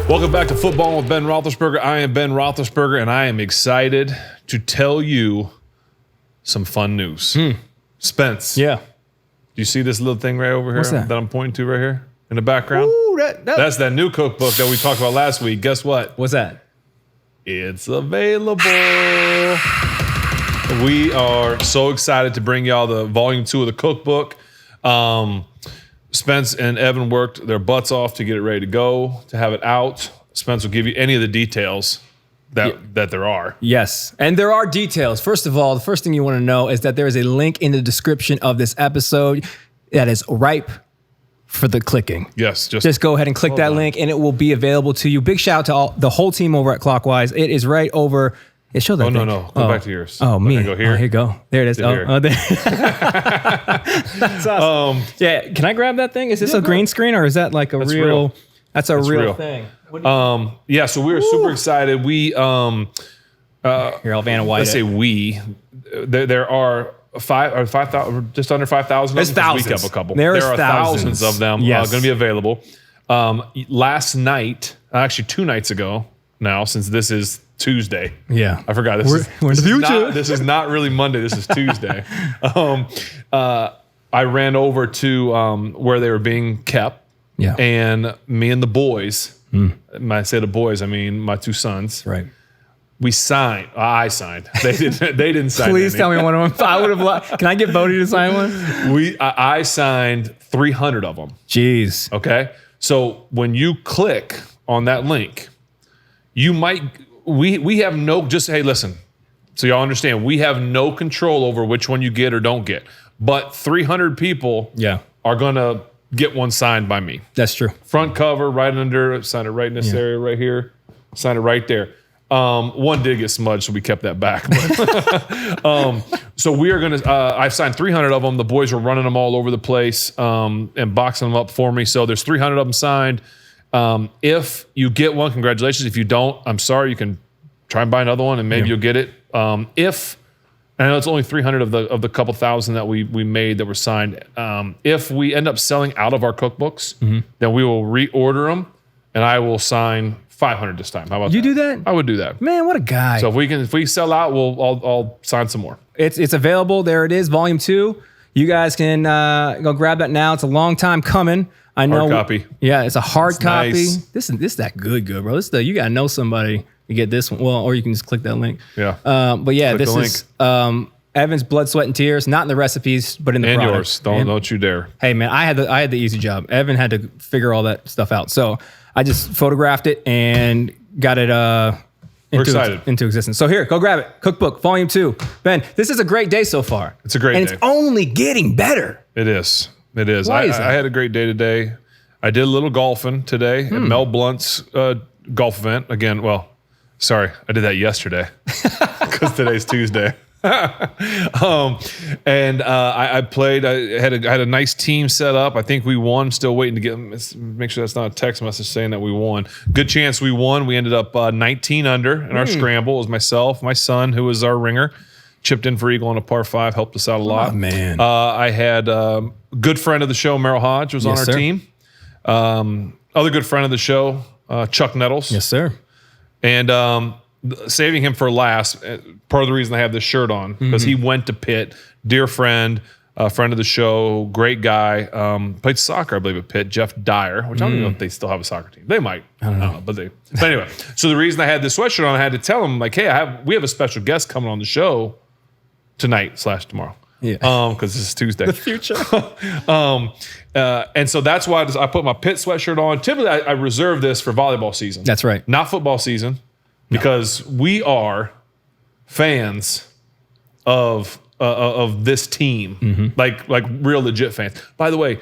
Welcome back to Football with Ben Roethlisberger. I am Ben Roethlisberger, and I am excited to tell you some fun news. Spence. Yeah. Do you see this little thing right over here What's that? I'm pointing to right here in the background? Ooh, That's that new cookbook that we talked about last week. Guess what? What's that? It's available. We are so excited to bring y'all the volume 2 of the cookbook. Spence and Evan worked their butts off to get it ready to go, to have it out. Spence will give you any of the details that there are. Yes. And there are details. First of all, the first thing you want to know is that there is a link in the description of this episode that is ripe for the clicking. Yes. Just go ahead and click that link and it will be available to you. Big shout out to the whole team over at Clockwise. It is right over. It showed that. No. Go back to yours. Oh, me. Go here. Oh, here you go. There it is. Here. Oh, there. That's awesome. Yeah. Can I grab that thing? Is this a green screen or is that like That's real? real. That's a real thing. Yeah, so we were super excited. We here, I'll Vanna White. let's say we. There are 5,000, just under 5,000. There's thousands. We kept a couple. There are thousands of them Yes. going to be available. Last night, actually 2 nights ago now, since this is Tuesday. Yeah. I forgot. We're in the future. This is not really Monday. This is Tuesday. I ran over to where they were being kept. Yeah. And me and the boys, when I say the boys, I mean my 2 sons. Right. We signed. I signed. They didn't sign. Please any. tell me one of them. I would have loved. Can I get Bodie to sign one? I signed 300 of them. Jeez. Okay. So when you click on that link, you might. We have no. Just hey, listen. So y'all understand. We have no control over which one you get or don't get. But 300 people. Yeah. Are gonna get one signed by me. That's true. Front cover, right under. Sign it right in this area right here. Sign it right there. One did get smudged, so we kept that back. So we are going to, I've signed 300 of them. The boys were running them all over the place and boxing them up for me. So there's 300 of them signed. If you get one, congratulations. If you don't, I'm sorry. You can try and buy another one and maybe you'll get it. I know it's only 300 of the couple thousand that we made that were signed. If we end up selling out of our cookbooks, then we will reorder them and I will sign 500 this time. How about You that? do that? I would do that. Man, what a guy. So if we sell out, I'll sign some more. It's available. There it is, volume 2. You guys can go grab that now. It's a long time coming. I know. Hard copy. Yeah, it's a hard copy. nice. This is that good, bro. You gotta know somebody to get this one. Well, or you can just click that link. Yeah. But yeah, Click this the is Evan's blood, sweat, and tears. Not in the recipes, but in the And product. yours. Don't you dare. Hey man, I had the easy job. Evan had to figure all that stuff out. So I just photographed it and got it into existence. So here, go grab it. Cookbook, volume 2. Ben, this is a great day so far. It's a great and day. it's only getting better. It is. Why is that? I had a great day today. I did a little golfing today at Mel Blunt's golf event. Again, well, sorry, I did that yesterday because today's Tuesday. I played. I had a nice team set up. I think we won. Still waiting to make sure that's not a text message saying that we won. Good chance we won. We ended up 19 under in our scramble. It was myself, my son, who was our ringer, chipped in for eagle on a par 5, helped us out a lot. Oh, man. I had a good friend of the show, Merrill Hodge, was on our team. Other good friend of the show, Chuck Nettles. Yes, sir. And saving him for last, part of the reason I have this shirt on, because he went to Pitt, dear friend, friend of the show, great guy, played soccer, I believe, at Pitt, Jeff Dyer, which I don't even know if they still have a soccer team. They might. I don't know. But anyway, so the reason I had this sweatshirt on, I had to tell him, like, hey, we have a special guest coming on the show tonight/tomorrow. Yeah. Because this is Tuesday. The future. And so that's why I put my Pitt sweatshirt on. Typically, I reserve this for volleyball season. That's right. Not football season. Because we are fans of this team, like real legit fans. By the way,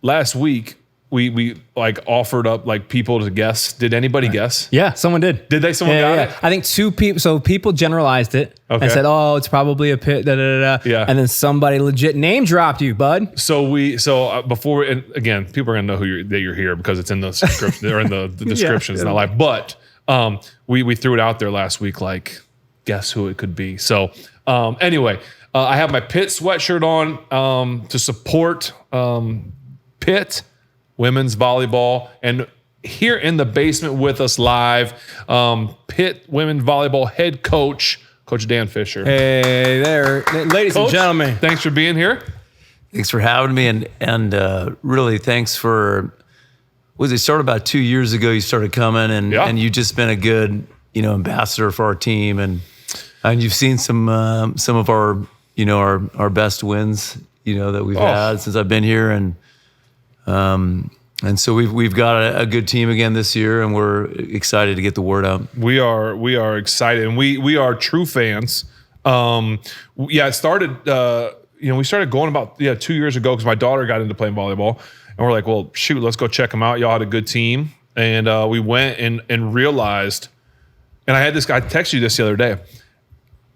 last week we like offered up like people to guess. Did anybody guess? Yeah, someone did. Did they? Someone got it? I think 2 people. So people generalized it and said, "Oh, it's probably a Pitt." Yeah. And then somebody legit name dropped you, bud. So before, and again, people are gonna know that you're here because it's in the script or in the description. It's not live, but. We threw it out there last week, like, guess who it could be. So anyway, I have my Pitt sweatshirt on to support Pitt women's volleyball. And here in the basement with us live, Pitt women volleyball head coach, Coach Dan Fisher. Hey there, ladies and gentlemen. Thanks for being here. Thanks for having me, and really thanks for. It started about 2 years ago? You started coming, and you've just been a good ambassador for our team, and you've seen some of our our best wins that we've had since I've been here, and so we've got a good team again this year, and we're excited to get the word out. We are excited, and we are true fans. It started. We started going about 2 years ago because my daughter got into playing volleyball, and we're like, well, shoot, let's go check them out. Y'all had a good team, and we went and realized. And I had this guy text you this the other day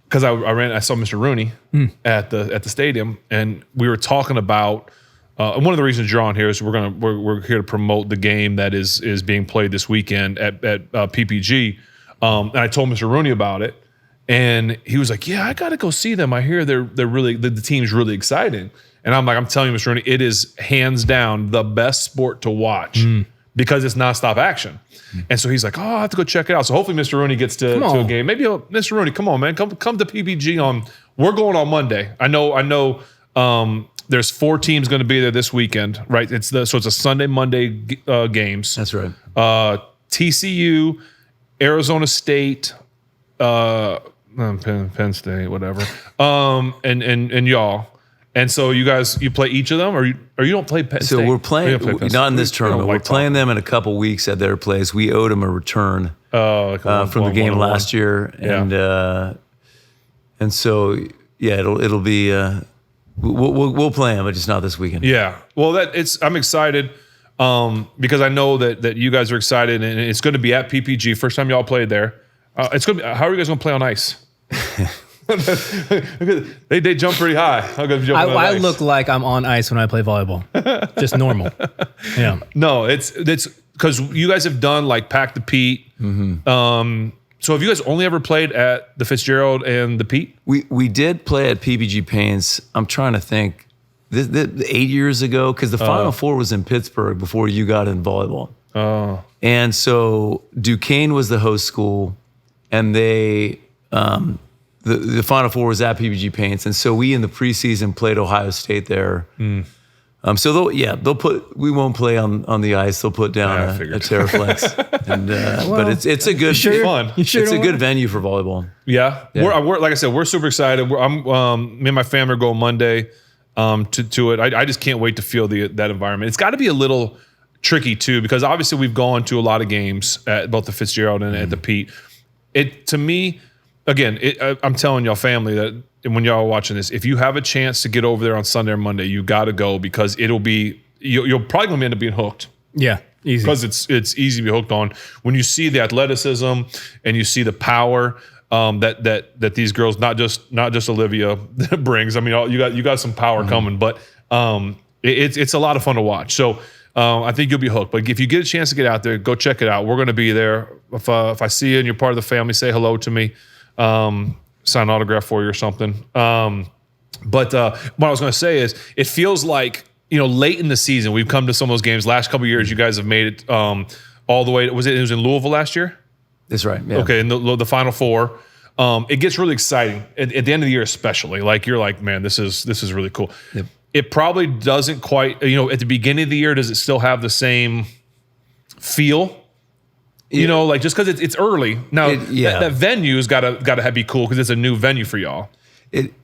because I saw Mr. Rooney at the stadium, and we were talking about. And one of the reasons you're on here is we're here to promote the game that is being played this weekend at PPG. And I told Mr. Rooney about it. And he was like, yeah, I got to go see them. I hear they're really, the team's really exciting. And I'm like, I'm telling you, Mr. Rooney, it is hands down the best sport to watch because it's nonstop action. And so he's like, oh, I have to go check it out. So hopefully Mr. Rooney gets to a game. Maybe Mr. Rooney, come on, man. Come to PPG we're going on Monday. I know there's 4 teams going to be there this weekend, right? So it's a Sunday, Monday games. That's right. TCU, Arizona State, Penn State, whatever, and y'all, and so you play each of them, or you don't play Penn State? So we're playing not in this tournament. We're playing them in a couple weeks at their place. We owed them a return from the game last year, and so it'll be we'll play them, but just not this weekend. Yeah, well, I'm excited because I know that you guys are excited, and it's going to be at PPG. First time y'all played there. It's gonna be, how are you guys gonna play on ice? they jump pretty high. I look like I'm on ice when I play volleyball. Just normal. Yeah. No, it's because you guys have done like Pack the Pete. So have you guys only ever played at the Fitzgerald and the Pete? We did play at PPG Paints. I'm trying to think. 8 years ago, because the Final Four was in Pittsburgh before you got in volleyball. Oh. And so Duquesne was the host school. And they, the Final Four was at PPG Paints, and so we in the preseason played Ohio State there. So we won't play on the ice. They'll put down a Terraflex, and but it's a good fun. It's a good venue for volleyball. Yeah. We're like I said, we're super excited. Me and my family are going Monday to it. I just can't wait to feel that environment. It's got to be a little tricky too, because obviously we've gone to a lot of games at both the Fitzgerald and at the Pete. To me, again, I'm telling y'all family that when y'all are watching this, if you have a chance to get over there on Sunday or Monday, you got to go because you're probably going to end up being hooked. Yeah, easy. Because it's easy to be hooked on. When you see the athleticism and you see the power that these girls, not just Olivia brings. I mean, you got some power coming, but it's a lot of fun to watch. So I think you'll be hooked. But if you get a chance to get out there, go check it out. We're going to be there. If I see you and you're part of the family, say hello to me. Sign an autograph for you or something. But what I was going to say is it feels like, late in the season, we've come to some of those games. Last couple of years, you guys have made it all the way. It was in Louisville last year? That's right. Yeah. Okay, in the Final Four. It gets really exciting at the end of the year, especially. Like you're like, man, this is really cool. Yep. It probably doesn't quite, at the beginning of the year, does it still have the same feel? Like just because it's early. Now, that venue's got to be cool because it's a new venue for y'all. It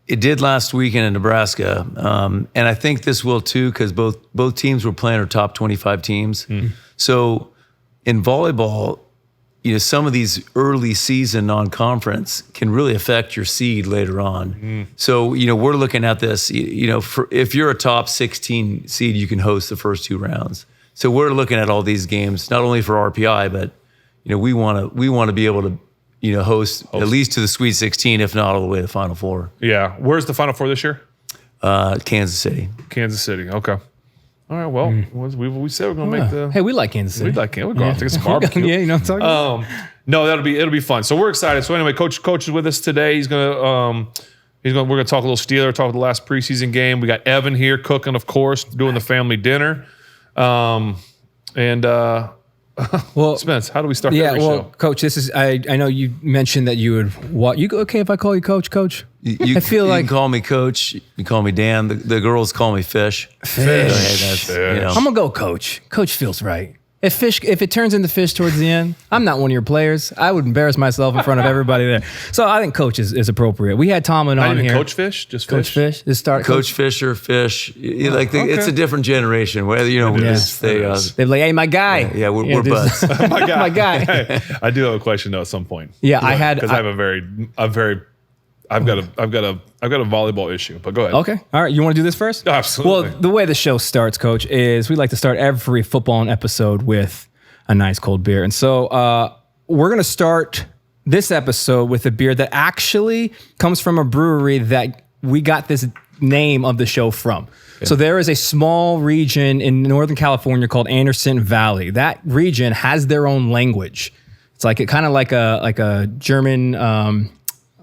did last weekend in Nebraska. And I think this will too because both teams were playing our top 25 teams. So in volleyball, some of these early season non-conference can really affect your seed later on. So, we're looking at this, if you're a top 16 seed, you can host the first 2 rounds. So we're looking at all these games, not only for RPI, but, we want to be able to, host at least to the Sweet 16, if not all the way to the Final Four. Yeah. Where's the Final Four this year? Kansas City. Kansas City. Okay. All right, well, we said we're going to make the... Hey, we like Kansas City. We like Kansas. We're going to take some barbecue. Yeah, you know what I'm talking about? No, it'll be fun. So we're excited. So anyway, Coach is with us today. We're going to talk a little Steeler, talk the last preseason game. We got Evan here cooking, of course, doing the family dinner. And Well, Spence, how do we start yeah, every well, show? Coach, this is I know you mentioned that you would what you okay if I call you Coach? You, I feel you like can call me Coach. You call me Dan. The girls call me Fish. Fish. That's, I'm gonna go Coach. Coach feels right. If it turns into Fish towards the end, I'm not one of your players. I would embarrass myself in front of everybody there. So I think Coach is appropriate. We had Tomlin Not on even here. Coach Fish, just Coach Fish. Just start Coach Fisher, Fish. It's a different generation. Whether we just say, They're like, hey, my guy. yeah, we're buds. My guy. Hey, I do have a question though at some point. Yeah, I had because I have I've got a volleyball issue. But go ahead. Okay. All right. You want to do this first? Absolutely. Well, the way the show starts, Coach, is we like to start every football episode with a nice cold beer. And so we're going to start this episode with a beer that actually comes from a brewery that we got this name of the show from. Yeah. So there is a small region in Northern California called Anderson Valley. That region has their own language. It's like like a German,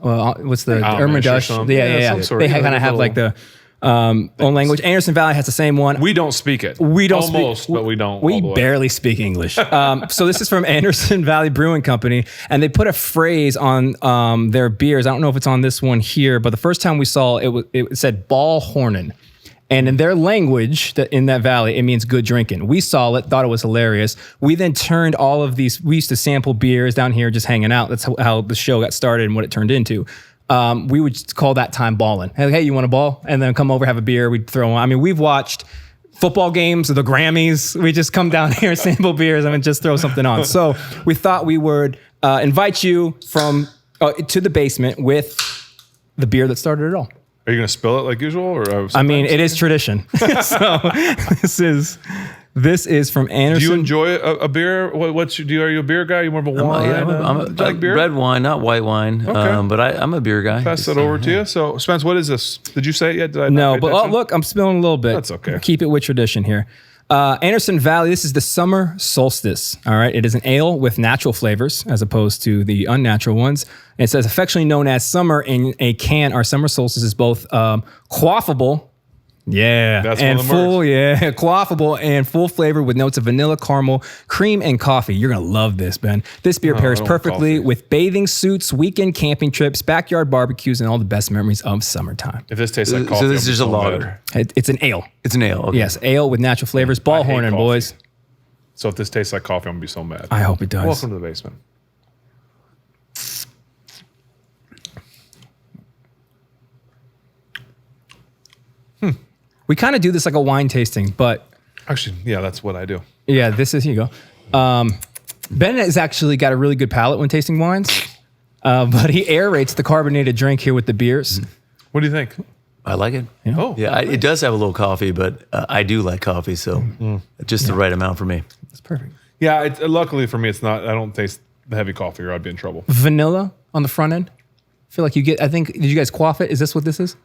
what's the Ermendush? Yeah. They kind of have like the own language. Anderson Valley has the same one. We don't speak it. We don't almost, speak, but we don't. We barely speak English. So this is from Anderson Valley Brewing Company, and they put a phrase on their beers. I don't know if it's on this one here, but the first time we saw it, it said "ball hornin," and in their language, in that valley, it means good drinking. We saw it, thought it was hilarious. We then turned all of these. We used to sample beers down here, just hanging out. That's how the show got started and what it turned into. We would call that time balling. Hey, you want a ball? And then come over, have a beer. We'd throw on. I mean, we've watched football games, the Grammys. We just come down here, sample beers, and just throw something on. So we thought we would invite you to the basement with the beer that started it all. Are you going to spill it like usual? Or I mean, it is tradition. So this is from Anderson. Do you enjoy a beer? Are you a beer guy? You more of a wine? I'm a like beer? Red wine, not white wine. Okay. But I'm a beer guy. Pass that over to you. So, Spence, what is this? Did you say it yet? Did I no, not pay but attention? look, I'm spilling a little bit. That's okay. Keep it with tradition here. Anderson Valley, this is the summer solstice. All right. It is an ale with natural flavors as opposed to the unnatural ones. And it says affectionately known as summer in a can. Our summer solstice is both quaffable. Yeah. That's and one of the full, quaffable and full flavor with notes of vanilla, caramel, cream, and coffee. You're going to love this, Ben. This beer pairs perfectly with bathing suits, weekend camping trips, backyard barbecues, and all the best memories of summertime. If this tastes like coffee, so this is a lager. It's an ale. It's an ale. Okay. Yes, ale with natural flavors. Ball horning, coffee. boys. So if this tastes like coffee, I'm going to be so mad. I hope it does. Welcome to the basement. We kind of do this like a wine tasting, but Actually, yeah, that's what I do. yeah, this is, here you go. Ben has actually got a really good palate when tasting wines, but he aerates the carbonated drink here with the beers. What do you think? I like it. Yeah. Oh, Yeah, it does have a little coffee, but I do like coffee, so just the right amount for me. That's perfect. yeah. Luckily for me, it's not. I don't taste the heavy coffee, or I'd be in trouble. Vanilla on the front end. I feel like you get, I think, did you guys quaff it? Is this what this is?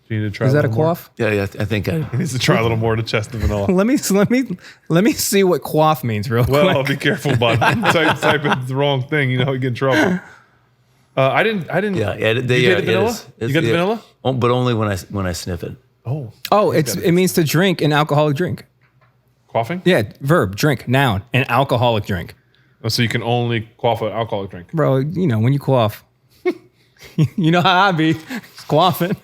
Do you need to try? Is that a little more? quaff? Yeah, I think I. He needs to try a little more to chest the vanilla. Let me see what quaff means real quick. Well, be careful, bud. type in the wrong thing, you get in trouble. I didn't. Yeah, You get the vanilla? You get the vanilla? But only when I sniff it. Oh, it means to drink an alcoholic drink. Coughing? Yeah, verb, drink, noun, an alcoholic drink. Oh, so you can only quaff an alcoholic drink. Bro, when you quaff, you know how I be quaffing.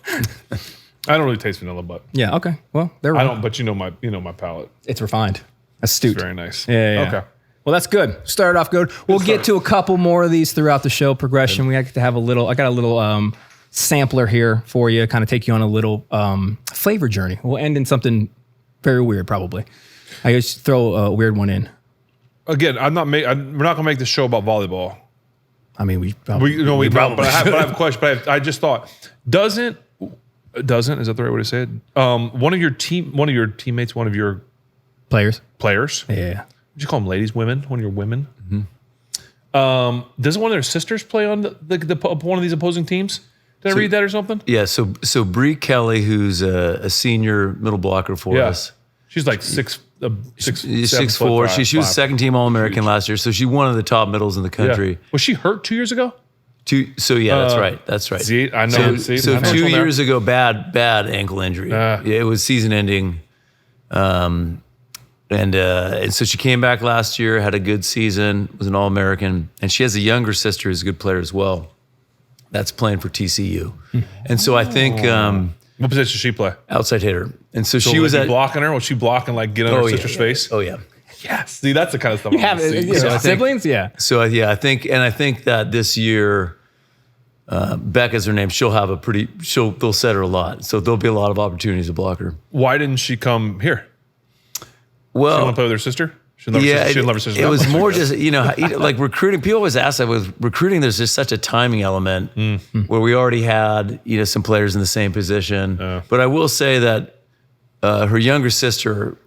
I don't really taste vanilla, but Yeah, okay. Well, they're I don't. But my palate. It's refined. Astute. It's very nice. Yeah. Okay. Well, that's good. Started off good. We'll get to a couple more of these throughout the show progression. We like to have I got a little sampler here for you, kind of take you on a little flavor journey. We'll end in something very weird, probably. I just throw a weird one in. Again, we're not gonna make this show about volleyball. I mean, we probably. But I have a question. But I just thought, doesn't is that the right way to say it? One of your teammates, one of your players. Would Yeah. you call them ladies, women? One of your women. Doesn't one of their sisters play on one of these opposing teams? Did I read that or something? Yeah. So Bree Kelly, who's a senior middle blocker for us. She's like 6'4". 6'4". She was second team All-American last year, so she's one of the top middles in the country. Yeah. Was she hurt 2 years ago? That's right. That's right. See, I know. So 2 years ago, bad ankle injury. Yeah, it was season ending. And so she came back last year, had a good season, was an All-American, and she has a younger sister who's a good player as well. That's playing for TCU. And so I think what position does she play? Outside hitter. And so she was was blocking her. Was she blocking like get on her sister's face? Oh yeah. Yes. See, that's the kind of stuff You have siblings, yeah. So yeah, I think that this year, Becca's her name. She'll have they'll set her a lot. So there'll be a lot of opportunities to block her. Why didn't she come here? Well, she want to play with her sister. She didn't love her sister. It was more just like recruiting. People always ask that with recruiting. There's just such a timing element where we already had some players in the same position. But I will say that her younger sister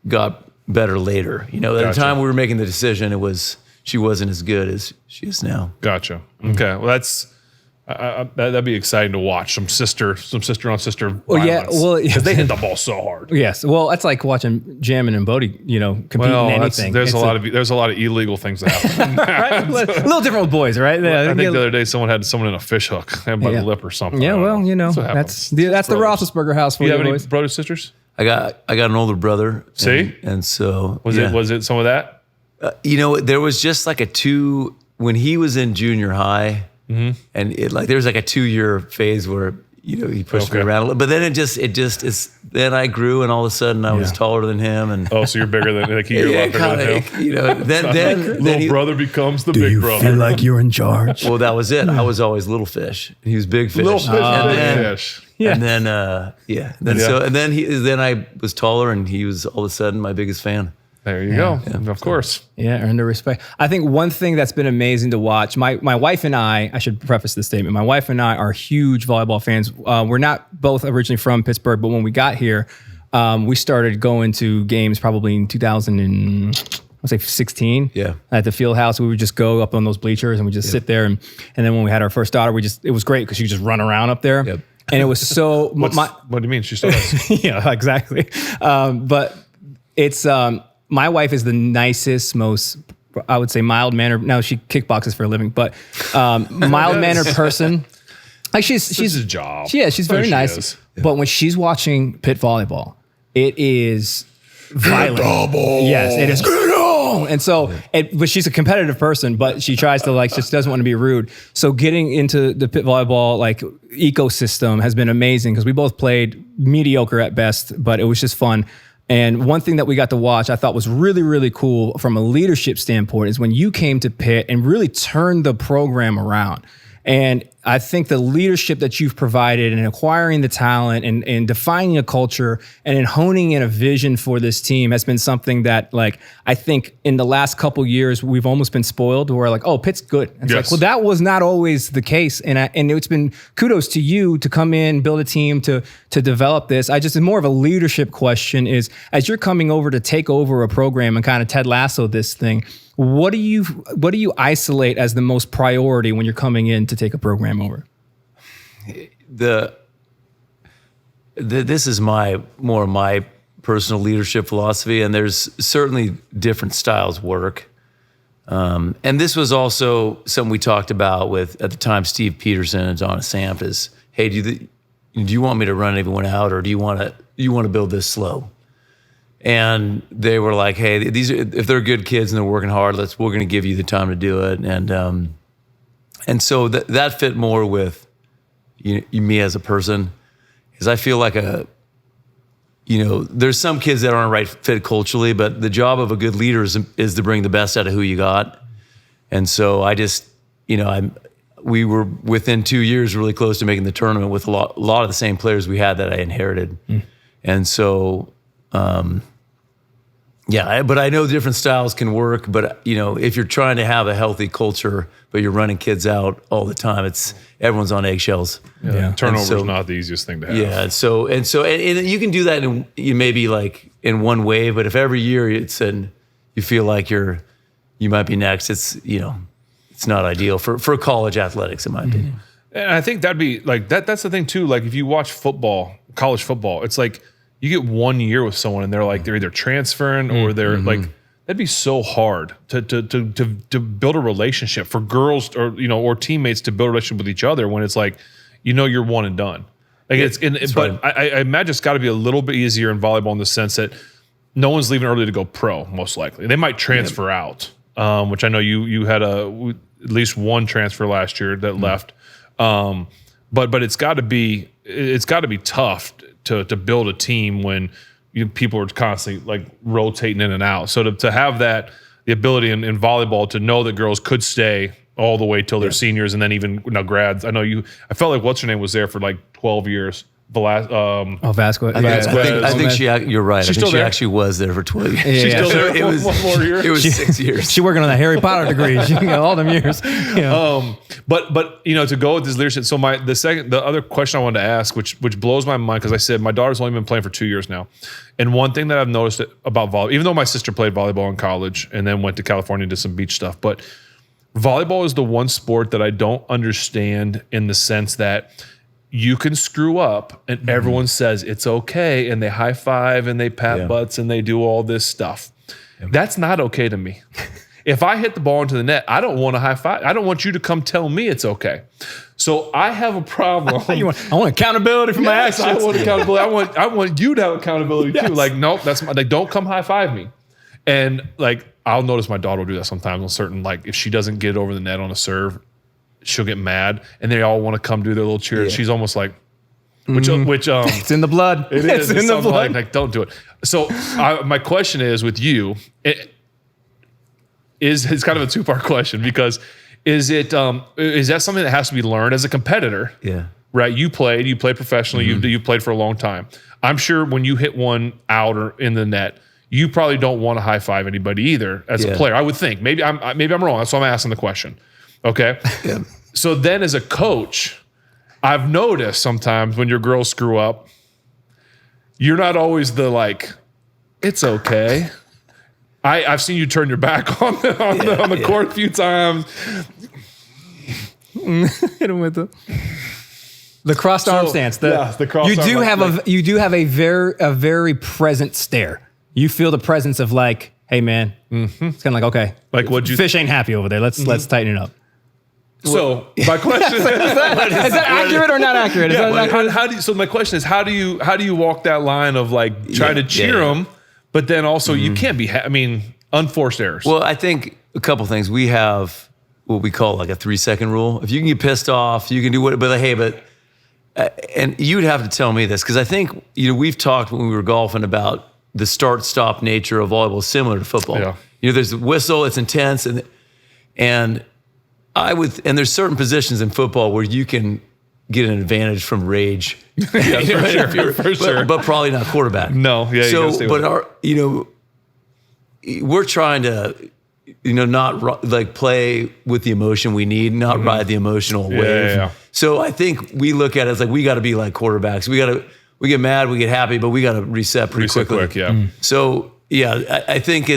got better later. At the time we were making the decision, she wasn't as good as she is now. Gotcha. Okay. Well, that's that'd be exciting to watch. Some sister on sister violence. Well, yeah. Well, because they hit the ball so hard. Yes. Well, that's like watching Jammin and Bodie, compete in anything. There's a lot of illegal things that happen. Right? A little different with boys, right? I think the other day someone had someone in a fish hook by the lip or something. Yeah. Well, that's the Roethlisberger house for you. Have any boys? brothers, sisters? I got an older brother. See, and so was it some of that? There was just like when he was in junior high. Mm-hmm. And there was like a 2-year phase where he pushed me around a little, but then it just is. Then I grew, and all of a sudden I was taller than him, and so you're bigger than he grew up bigger than him. Then little brother becomes the big brother. Feel like you're in charge. Well, that was it. I was always little fish. He was big fish. Little fish, big fish. Yeah. And then I was taller, and he was all of a sudden my biggest fan. There you go. Yeah. Of course. Yeah, earned the respect. I think one thing that's been amazing to watch, my wife and I should preface this statement, my wife and I are huge volleyball fans. We're not both originally from Pittsburgh, but when we got here, we started going to games probably in 2016. Yeah. At the field house, we would just go up on those bleachers and we just sit there. And then when we had our first daughter, it was great because she could just run around up there. Yep. And it was so... what do you mean? She still does. Yeah, exactly. But it's... my wife is the nicest, most, I would say, mild-mannered. Now she kickboxes for a living, but mild-mannered person. Like she's a job. Yeah, she's very nice. But when she's watching Pitt volleyball, it is violent. Yes, it is. And so, but she's a competitive person, but she tries to just doesn't want to be rude. So getting into the Pitt volleyball ecosystem has been amazing because we both played mediocre at best, but it was just fun. And one thing that we got to watch I thought was really, really cool from a leadership standpoint is when you came to Pitt and really turned the program around. And I think the leadership that you've provided in acquiring the talent and defining a culture and in honing in a vision for this team has been something that I think in the last couple years, we've almost been spoiled where Pitt's good. It's that was not always the case. And it's been kudos to you to come in, build a team to develop this. It's more of a leadership question is as you're coming over to take over a program and kind of Ted Lasso this thing, what do you isolate as the most priority when you're coming in to take a program over? This is more my personal leadership philosophy, and there's certainly different styles work. And this was also something we talked about with at the time Steve Peterson and Donna Samp is, hey, do you want me to run everyone out, or do you want to build this slow? And they were like, hey, if they're good kids and they're working hard, we're going to give you the time to do it. And so that fit more with me as a person, because I feel like there's some kids that aren't right fit culturally, but the job of a good leader is to bring the best out of who you got. And so I just, we were within 2 years really close to making the tournament with a lot of the same players we had that I inherited. And so, but I know different styles can work, but if you're trying to have a healthy culture, but you're running kids out all the time, everyone's on eggshells. Yeah. Turnover is not the easiest thing to have. Yeah. So you can do that maybe in one way, but if every year you feel like you might be next, it's not ideal for college athletics, in my opinion. And I think that'd be that's the thing too. If you watch football, college football, it's you get 1 year with someone and they're either transferring or they're that'd be so hard to build a relationship for girls or teammates to build a relationship with each other when it's you're one and done. I imagine it's got to be a little bit easier in volleyball in the sense that no one's leaving early to go pro, most likely. They might transfer out, which I know you had at least one transfer last year that left. But it's got to be tough to build a team when people are constantly like rotating in and out. So to have the ability in volleyball to know that girls could stay all the way till they're seniors and then even grads. I felt like what's her name was there for like 12 years. Vasquez. I think you're right. She's I think still she there? actually was there for 12 years. She's still there. It was one more year. It was 6 years. She working on that Harry Potter degree. She got all them years. But to go with this leadership. So the other question I wanted to ask, which blows my mind, because I said my daughter's only been playing for 2 years now, and one thing that I've noticed about volleyball, even though my sister played volleyball in college and then went to California and did some beach stuff, but volleyball is the one sport that I don't understand in the sense that you can screw up and everyone says it's okay and they high five and they pat butts and they do all this stuff. That's not okay to me. If I hit the ball into the net, I don't want a high five. I don't want you to come tell me it's okay. So I have a problem. I want accountability for my actions. I want accountability. I want you to have accountability too. Like, nope, don't come high five me. And like, I'll notice my daughter will do that sometimes on certain, like if she doesn't get over the net on a serve, she'll get mad and they all want to come do their little cheer. Yeah. She's almost like, which it's in the blood. It's in the blood. Like, don't do it. So my question is with you, it's kind of a two-part question, because is that something that has to be learned as a competitor? Yeah. Right. You played professionally. You played for a long time. I'm sure when you hit one out or in the net, you probably don't want to high five anybody either as a player. I would think. Maybe I'm wrong. That's why I'm asking the question. Okay. Yeah. So then as a coach, I've noticed sometimes when your girls screw up, you're not always the like, it's okay. I've seen you turn your back on the court a few times. Hit him with the crossed arm stance. The crossed arm. You do have a very present stare. You feel the presence of like, hey man, it's kind of like, okay, like fish ain't happy over there. Let's tighten it up. So my question is that accurate or not accurate? So my question is, how do you walk that line of like trying to cheer them, but then also you can't be, unforced errors. Well, I think a couple things. We have what we call like a 3-second rule. If you can get pissed off, you can do and you'd have to tell me this, because I think, we've talked when we were golfing about the start-stop nature of volleyball, similar to football. Yeah. There's a whistle, it's intense, and there's certain positions in football where you can get an advantage from rage. For sure. But probably not quarterback. No, yeah. So, we're trying to, not like play with the emotion we need, not ride the emotional wave. Yeah. So I think we look at it as like, we got to be like quarterbacks. We get mad, we get happy, but we got to reset pretty quickly. Quick, yeah. So yeah, I think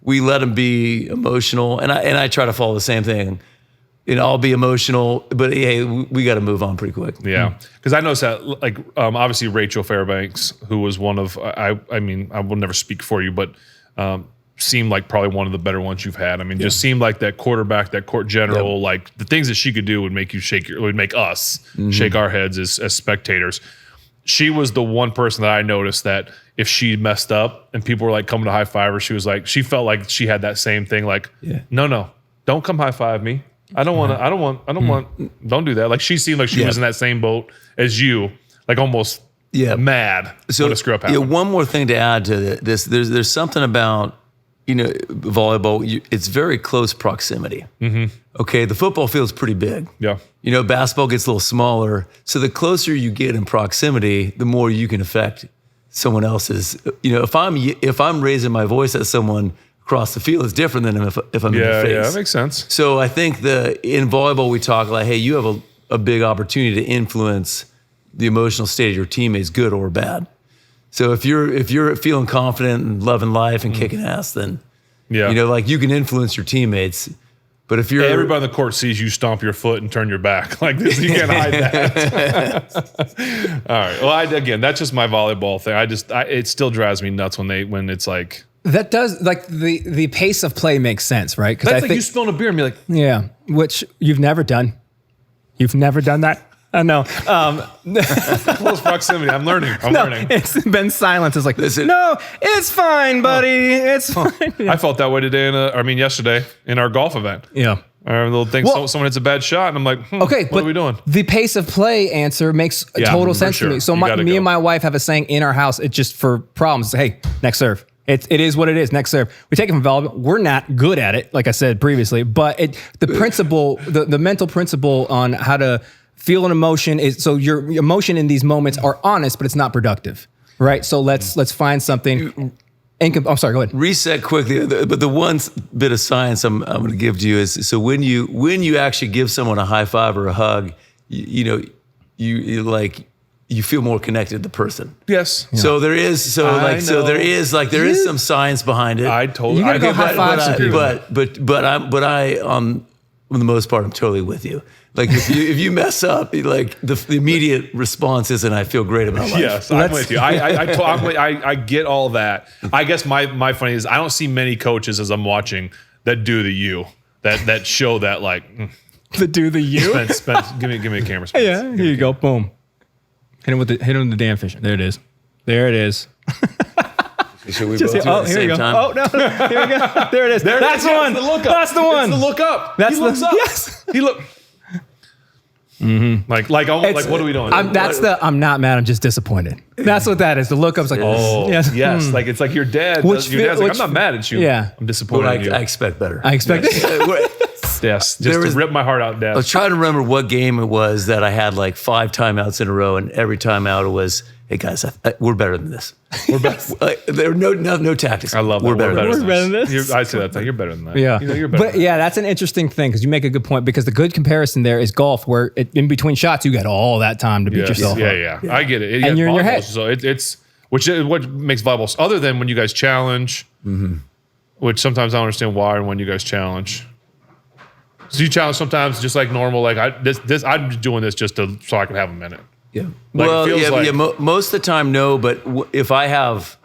we let them be emotional, and I try to follow the same thing. I'll be emotional, but hey, we got to move on pretty quick. Yeah, because I noticed that, like, obviously Rachel Fairbanks, who was one of, I will never speak for you, but seemed like probably one of the better ones you've had. Just seemed like that quarterback, that court general, like the things that she could do would make you would make us shake our heads as spectators. She was the one person that I noticed that if she messed up and people were like coming to high five her, she felt like she had that same thing. Like, no, don't come high five me. I don't want, don't do that. Like, she seemed like she was in that same boat as you, like almost mad when a screw up happened. One more thing to add to this. There's something about, volleyball, it's very close proximity. Okay, the football field's pretty big. Yeah. Basketball gets a little smaller. So the closer you get in proximity, the more you can affect someone else's. If I'm raising my voice at someone across the field, it's different than if I'm in the face. Yeah, that makes sense. So I think in volleyball, we talk like, hey, you have a big opportunity to influence the emotional state of your teammates, good or bad. So if you're feeling confident and loving life and kicking ass, then you can influence your teammates. But if everybody on the court sees you stomp your foot and turn your back like this, you can't hide that. All right. Well, that's just my volleyball thing. It still drives me nuts when it's like. That does, like, the pace of play makes sense, right? That's like you spilling a beer and be like, yeah, which you've never done. You've never done that. I know. Close proximity. I'm learning. I'm learning. It's Ben's silence is like, Listen. no, it's fine, buddy. It's fine. I felt that way today yesterday in our golf event. Yeah. I little thing. Well- Someone hits a bad shot, and I'm like, Okay, what but are we doing? the pace of play answer makes Yeah, total for sense to sure. me. So You me gotta and go. my wife have a saying in our house. It's just for problems. Hey, next serve. It is what it is. Next serve. We take it from volleyball. We're not good at it, like I said previously. But the principle, the mental principle on how to feel an emotion is so your emotion in these moments are honest, but it's not productive, right? So let's find something. I'm sorry. Go ahead. Reset quickly, but the one bit of science I'm going to give to you is so when you actually give someone a high five or a hug, you feel more connected to the person. Yes. So there is some science behind it. I totally. You gotta go high five some people. But I for the most part I'm totally with you. Like if you mess up, like the immediate response isn't I feel great about life. Yes, I'm with you. I get all that. I guess my funny is I don't see many coaches as I'm watching that do the you that show that like To do the you. Spence, give me a camera. Spence. Yeah. Here you go. Boom. Hit him with the damn fish. There it is. There it is. Should we both do it at the here you same go. time? Oh no. Here we go. There it is. That's the one. That's the one. It's the look up. That's he looks the up. yes. He look. Mm-hmm. Like what are we doing? I'm not mad. I'm just disappointed. That's what that is. The look up's like, oh yes. yes. Like it's like your dad. Your dad's like, I'm not mad at you. Yeah. I'm disappointed But in you. I expect better. I expect it. Yes, just to rip my heart out, Dad. I was trying to remember what game it was that I had like 5 timeouts in a row, and every timeout it was, "Hey guys, we're better than this. We're better." There are no tactics. I love that. We're better than this. I say that thing. You're better than that. Yeah. You're better. But yeah, that's an interesting thing because you make a good point because the good comparison there is golf where in between shots, you got all that time to beat yourself up. Yeah. I get it. And you're in your head. So it's what makes volleyball other than when you guys challenge, which sometimes I don't understand why and when you guys challenge. So you challenge sometimes just like normal, like I'm doing this just so I can have a minute. Yeah. Like, Well, it feels most of the time, no. But if I have,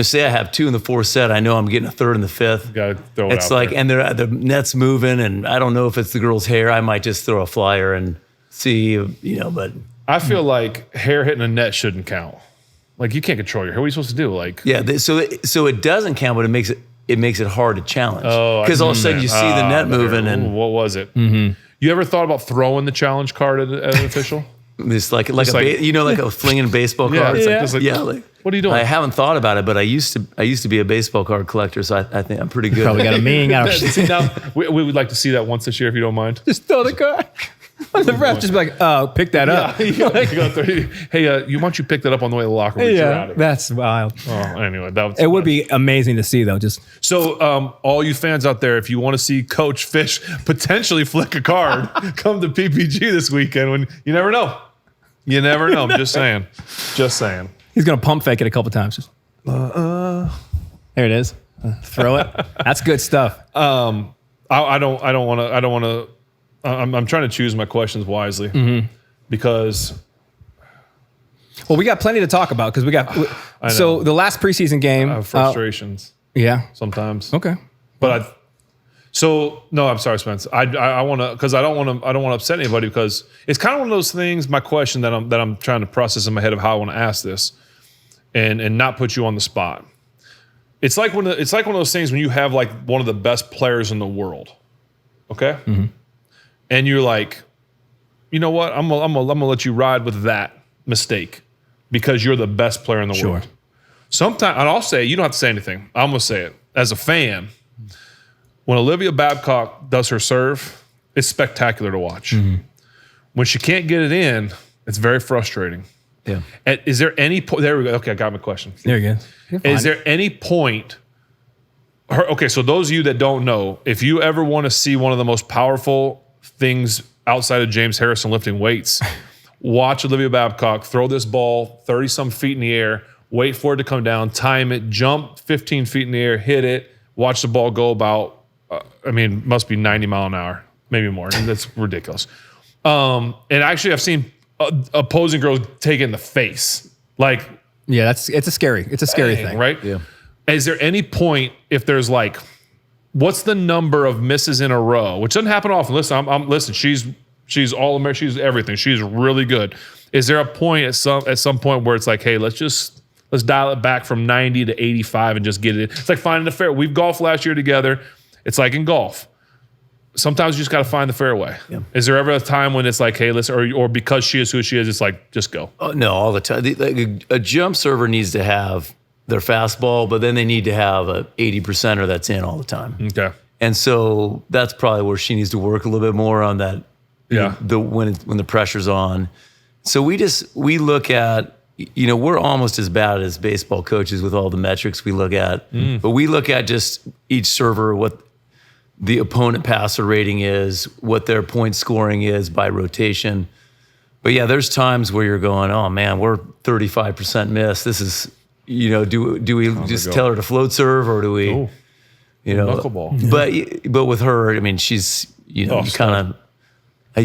say I have 2 in the 4th set, I know I'm getting a 3rd in the 5th. Gotta throw it It's out like, there. and the net's moving, and I don't know if it's the girl's hair. I might just throw a flyer and see, but I feel like hair hitting a net shouldn't count. Like you can't control your hair. What are you supposed to do? Like so it doesn't count, but it makes it hard to challenge. Oh, because all of a sudden you see the net moving, and what was it? Mm-hmm. You ever thought about throwing the challenge card at an official? it's like a flinging baseball card. Yeah, It's just like, what are you doing? I haven't thought about it, but I used to be a baseball card collector, so I think I'm pretty good. Probably got a mean out of See, now, we would like to see that once this year if you don't mind. Just throw the card. The ref just be like, oh, pick that up. Hey, why don't you pick that up on the way to the locker room? You're out of it. That's wild. Oh, anyway, It would be amazing to see though. Just so, all you fans out there, if you want to see Coach Fish potentially flick a card, come to PPG this weekend. When you never know, I'm just saying. he's gonna pump fake it a couple times. Just, there it is. Throw it. That's good stuff. I don't want to. I'm trying to choose my questions wisely because. Well, we got plenty to talk about because we got. So the last preseason game. I have frustrations Yeah. sometimes. Okay. But I'm sorry, Spence. I want to because I don't want to upset anybody because it's kind of one of those things. My question that I'm trying to process in my head of how I want to ask this, and not put you on the spot. It's like one of those things when you have like one of the best players in the world, okay, and you're like, you know what, I'm gonna let you ride with that mistake because you're the best player in the world. Sometimes, and I'll say you don't have to say anything. I'm gonna say it as a fan. When Olivia Babcock does her serve, it's spectacular to watch. When she can't get it in, it's very frustrating. Yeah. And is there any point? There we go. Okay, I got my question. There you go. Is there any point? Okay, so those of you that don't know, if you ever want to see one of the most powerful things outside of James Harrison lifting weights, watch Olivia Babcock throw this ball 30-some feet in the air, wait for it to come down, time it, jump 15 feet in the air, hit it, watch the ball go about, must be 90 mile an hour, maybe more. That's ridiculous. And actually, I've seen opposing girls take it in the face. Like, Yeah, it's a scary thing. right? Yeah. Is there any point if there's like, what's the number of misses in a row? Which doesn't happen often. Listen, listen. She's She's All-American. She's everything. She's really good. Is there a point at some point where it's like, hey, let's dial it back from 90 to 85 and just get it? It's like finding the fair. We've golfed last year together. It's like in golf. Sometimes you just got to find the fairway. Yeah. Is there ever a time when it's like, hey, or because she is who she is, it's like, just go? Oh, no, all the time. A jump server needs to have their fastball, but then they need to have a 80%er that's in all the time. Okay. And so that's probably where she needs to work a little bit more on that. Yeah. When the pressure's on. So we look at, we're almost as bad as baseball coaches with all the metrics we look at. But we look at just each server, what the opponent passer rating is, what their point scoring is by rotation. But yeah, there's times where you're going, oh man, we're 35% miss. This is, do we just tell her to float serve, or do we, knuckleball? But with her, I mean, she's, you kind of, I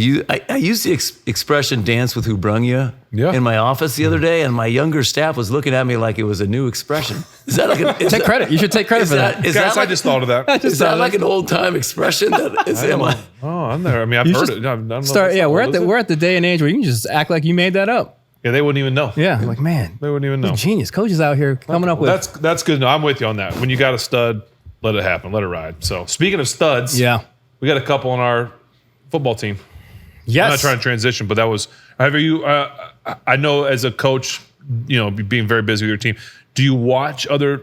used the expression "dance with who brung you" in my office the other day, and my younger staff was looking at me like it was a new expression. Is that like take credit? You should take credit for that. I just thought of that. Is that like an old time expression? I'm there. I mean, I've heard it. I don't know we're at the day and age where you can just act like you made that up. Yeah, they wouldn't even know. Yeah, like man, they wouldn't even know. Genius coaches out here coming up with. That's good. No, I'm with you on that. When you got a stud, let it happen. Let it ride. So speaking of studs, we got a couple on our football team. Yes. I'm not trying to transition, but that was. Have you? I know as a coach, being very busy with your team. Do you watch other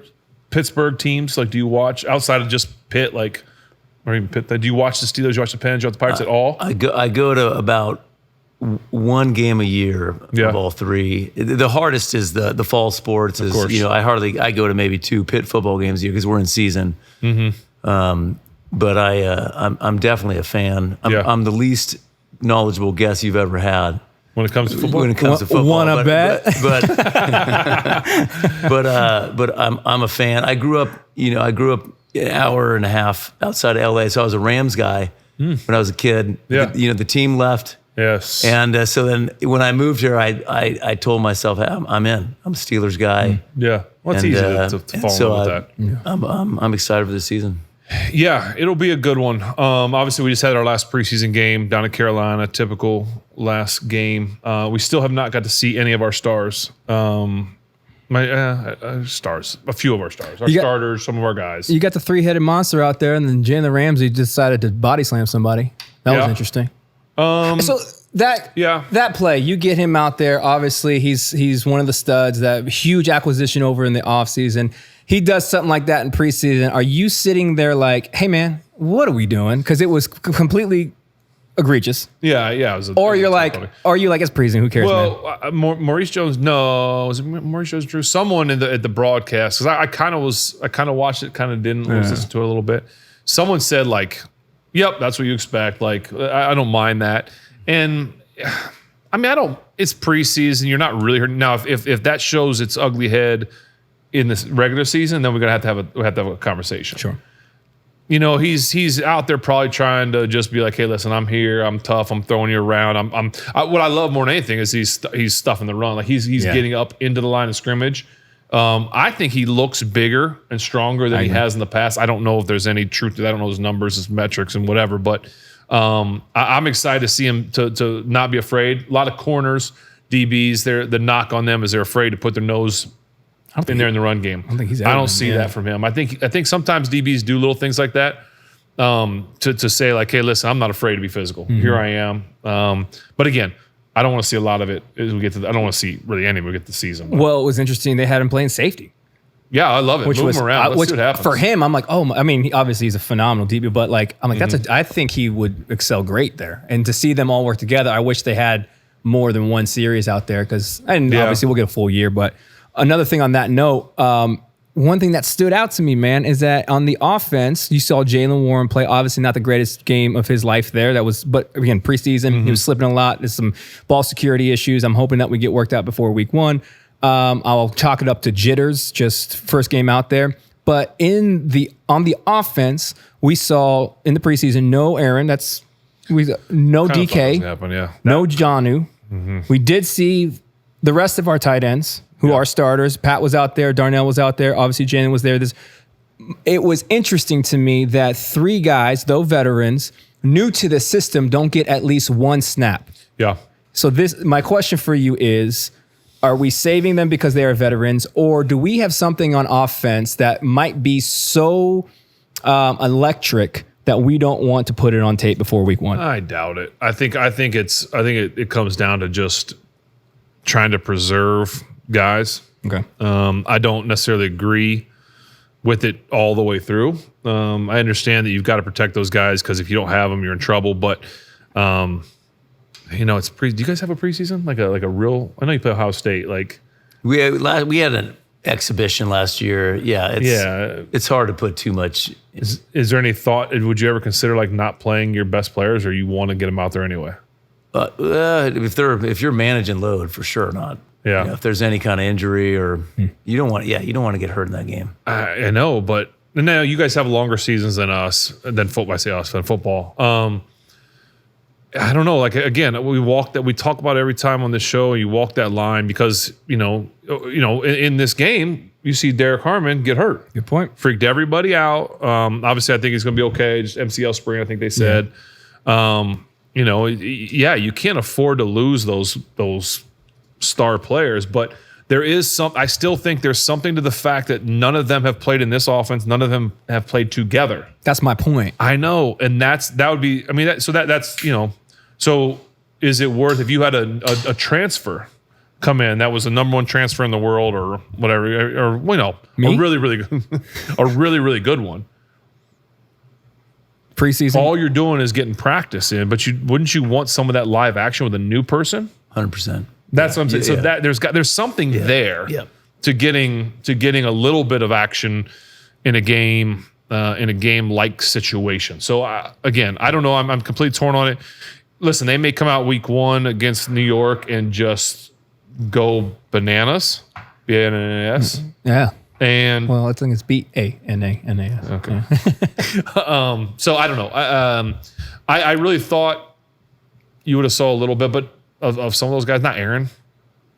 Pittsburgh teams? Like, do you watch outside of just Pitt, or even Pitt? Do you watch the Steelers? Do you watch the Panthers? Do you watch the Pirates at all? I go to about one game a year of all three. The hardest is the fall sports. I go to maybe 2 Pitt football games a year because we're in season. Mm-hmm. But I'm definitely a fan. I'm the least knowledgeable guess you've ever had when it comes to football. Wanna bet? But I'm a fan. I grew up an hour and a half outside of LA, so I was a Rams guy when I was a kid. Yeah. The team left. Yes. And so then when I moved here, I told myself, hey, I'm in. I'm a Steelers guy. Yeah. Well, it's easy to fall in love with that. I'm excited for this season. Yeah, it'll be a good one. Obviously, we just had our last preseason game down in Carolina, typical last game. We still have not got to see any of our stars. Stars, a few of our stars, starters, some of our guys. You got the 3-headed monster out there, and then Jalen Ramsey decided to body slam somebody. That was interesting. So that play, you get him out there. Obviously, he's one of the studs. That huge acquisition over in the offseason. He does something like that in preseason. Are you sitting there like, hey man, what are we doing? Because it was completely egregious. Yeah. Are you like, it's preseason? Who cares? Well, Maurice Jones. No, was it Maurice Jones? Drew someone at the broadcast because I kind of watched it, kind of didn't listen to it a little bit. Someone said like, "Yep, that's what you expect." Like, I don't mind that, and I mean, I don't. It's preseason. You're not really hurting now. If that shows its ugly head in this regular season, then we're gonna have to have a conversation. Sure. He's out there probably trying to just be like, hey, listen, I'm here, I'm tough, I'm throwing you around. What I love more than anything is he's stuffing the run. Like he's getting up into the line of scrimmage. I think he looks bigger and stronger than he has in the past. I don't know if there's any truth to that. I don't know his numbers, his metrics, and whatever. But I'm excited to see him to not be afraid. A lot of corners, DBs, the knock on them is they're afraid to put their nose in there in the run game. I don't see that from him. I think sometimes DBs do little things like that to say like, hey, listen, I'm not afraid to be physical. Mm-hmm. Here I am. But again, I don't want to see a lot of it as we get to. I don't want to see really any of it get to the season. Well, it was interesting. They had him playing safety. Yeah, I love it. Move him around. Let's see what happens. For him, I'm like, obviously he's a phenomenal DB, but like, I'm like, I think he would excel great there. And to see them all work together, I wish they had more than one series out there obviously we'll get a full year, but. Another thing on that note, one thing that stood out to me, man, is that on the offense, you saw Jaylen Warren play. Obviously, not the greatest game of his life there. But again, preseason, he was slipping a lot. There's some ball security issues. I'm hoping that we get worked out before week 1. I'll chalk it up to jitters, just first game out there. But on the offense, we saw in the preseason no Aaron. No DK. No Jonnu. Mm-hmm. We did see the rest of our tight ends. Who are starters. Pat was out there. Darnell was out there. Obviously, Jalen was there. It was interesting to me that 3 guys, though veterans, new to the system don't get at least one snap. Yeah. So my question for you is, are we saving them because they are veterans, or do we have something on offense that might be so electric that we don't want to put it on tape before week 1? I doubt it. I think it comes down to just trying to preserve guys. Okay. I don't necessarily agree with it all the way through. I understand that you've got to protect those guys because if you don't have them, you're in trouble. But it's do you guys have a preseason? Like a real? I know you play Ohio State. Like we had an exhibition last year. Yeah, it's hard to put too much. Is there any thought? Would you ever consider like not playing your best players, or you want to get them out there anyway? If you're managing load, for sure not. Yeah. If there's any kind of injury or you don't want to get hurt in that game. I know, but now you guys have longer seasons than us, than football. I say us, than football. I don't know. Like again, we talk about it every time on this show. You walk that line because in this game you see Derek Harmon get hurt. Good point. Freaked everybody out. Obviously, I think he's going to be okay. Just MCL sprain, I think they said. Yeah. You can't afford to lose those star players, but there is some. I still think there's something to the fact that none of them have played in this offense. None of them have played together. That's my point. I know, and that would be. I mean, that's. So is it worth if you had a transfer come in that was the number 1 transfer in the world or whatever, or Me? a really really good, a really really good one. Preseason. All you're doing is getting practice in, but wouldn't you want some of that live action with a new person? 100%. That's what I'm saying. So that there's something there to getting a little bit of action in a game like situation. So again, I don't know. I'm completely torn on it. Listen, they may come out week 1 against New York and just go bananas. B-A-N-A-S. Yeah. And I think it's B-A-N-A-N-A-S. Okay. Yeah. So I don't know. I really thought you would have saw a little bit, but of some of those guys, not Aaron.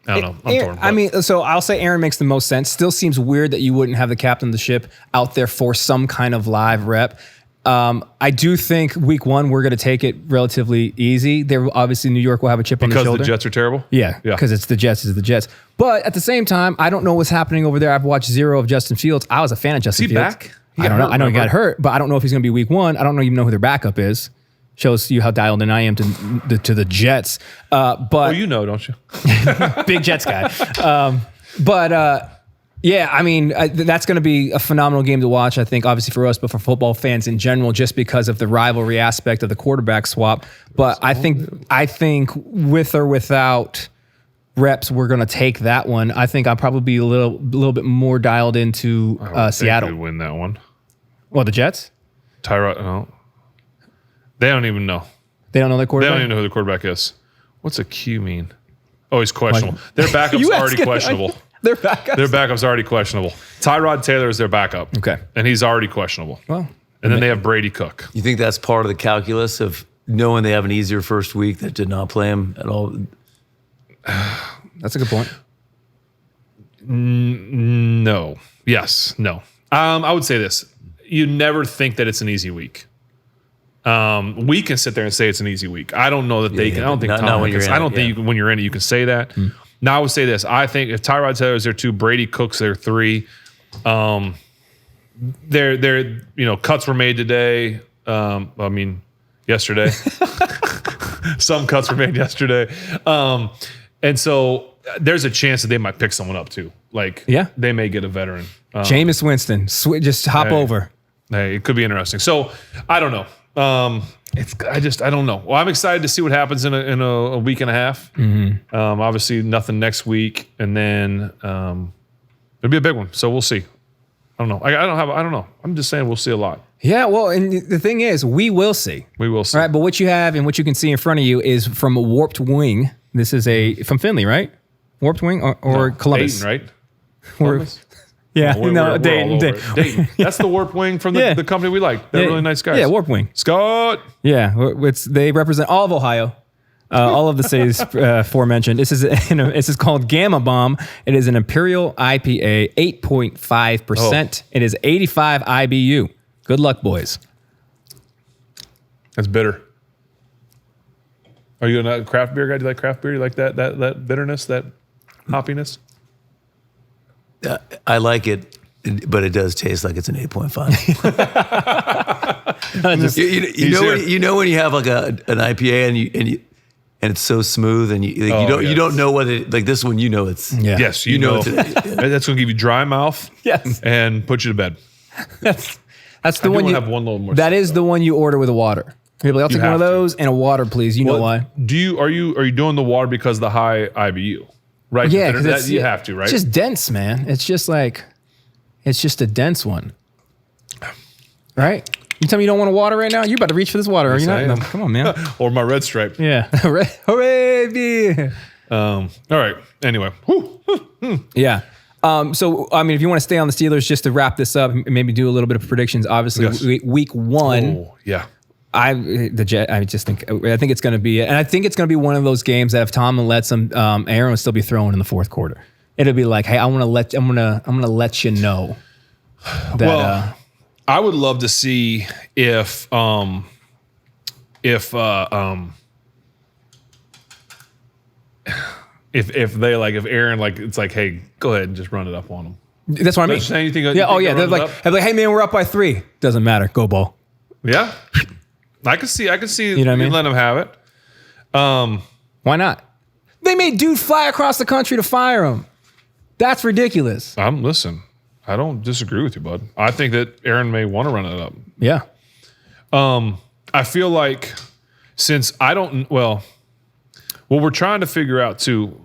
I don't know. I'm torn. I mean, so I'll say Aaron makes the most sense. Still seems weird that you wouldn't have the captain of the ship out there for some kind of live rep. I do think week 1 we're going to take it relatively easy. Obviously New York will have a chip on the shoulder. Because the Jets are terrible? Yeah, because it's the Jets. But at the same time, I don't know what's happening over there. I've watched 0 of Justin Fields. I was a fan of Justin Fields. Back? I don't know. I know he got hurt, but I don't know if he's going to be week 1. I don't even know who their backup is. Shows you how dialed in I am to the Jets. But you know, don't you? Big Jets guy. Yeah, I mean, that's going to be a phenomenal game to watch, I think, obviously for us, but for football fans in general, just because of the rivalry aspect of the quarterback swap. But I think with or without reps, we're going to take that one. I think I'll probably be a little bit more dialed into Seattle. They would win that one. Well, the Jets? Tyrod, no. They don't even know. They don't know their They quarterback? don't even know who the quarterback is. What's a Q mean? Oh, he's questionable. Their backup's already questionable. Their backup's already questionable. Tyrod Taylor is their backup. Okay. And he's already questionable. Well, and then they have Brady Cook. You think that's part of the calculus of knowing they have an easier first week that did not play him at all? That's a good point. No. Yes. No. I would say this. You never think that it's an easy week. We can sit there and say it's an easy week. I don't know that they can. I don't think Tom when when you're in it, you can say that. Now I would say this. I think if Tyrod Taylor is their 2, Brady Cook's their 3. Their cuts were made today. Yesterday. Some cuts were made yesterday. And so there's a chance that they might pick someone up too. They may get a veteran. Jameis Winston, just hop over. Hey, it could be interesting. So I don't know. I don't know. Well, I'm excited to see what happens in a week and a half. Mm-hmm. Obviously, nothing next week, and then it'll be a big one. So we'll see. I don't know. I don't know. I'm just saying we'll see a lot. Yeah. Well, and the thing is, we will see. We will see. All right. But what you have and what you can see in front of you is from a Warped Wing. This is from Finley, right? Warped Wing or Columbus, Dayton, right? Columbus? Yeah, Dayton. That's the Warp Wing from the company we like. They're really nice guys. Yeah, Warp Wing. Scott. Yeah, they represent all of Ohio, all of the cities aforementioned. This is called Gamma Bomb. It is an Imperial IPA, 8.5%. It is 85 IBU. Good luck, boys. That's bitter. Are you a craft beer guy? Do you like craft beer? You like that bitterness, that hoppiness? I like it, but it does taste like it's an 8.5. you know when you have like an IPA and it's so smooth and you don't know what it like. This one, you know it's yes, you know that's going to give you dry mouth. Yes, and put you to bed. That's the one you have one little more. That is the one you order with a water. You're like, I'll take one of those and a water, please. You know why? Are you doing the water because of the high IBU? Right? Yeah, because you have to, right? It's just dense, man. It's just a dense one. Right? You tell me you don't want a water right now? You're about to reach for this water, are you not? No, come on, man. Or my red stripe. Yeah. Hooray, beer. All right. Anyway. Yeah. So, I mean, if you want to stay on the Steelers, just to wrap this up, maybe do a little bit of predictions. Obviously, week 1. Oh, yeah. I think it's going to be, and I think it's going to be one of those games that if Tomlin lets them, Aaron will still be throwing in the fourth quarter. It'll be like, hey, I'm gonna let you know that. I would love to see if Aaron, it's like, hey, go ahead and just run it up on them. That's what I mean. They're like, hey man, we're up by 3. Doesn't matter. Go ball. Yeah. I could see. You know what I mean? Let them have it. Why not? They made dude fly across the country to fire him. That's ridiculous. Listen, I don't disagree with you, bud. I think that Aaron may want to run it up. Yeah. I feel like since what we're trying to figure out too,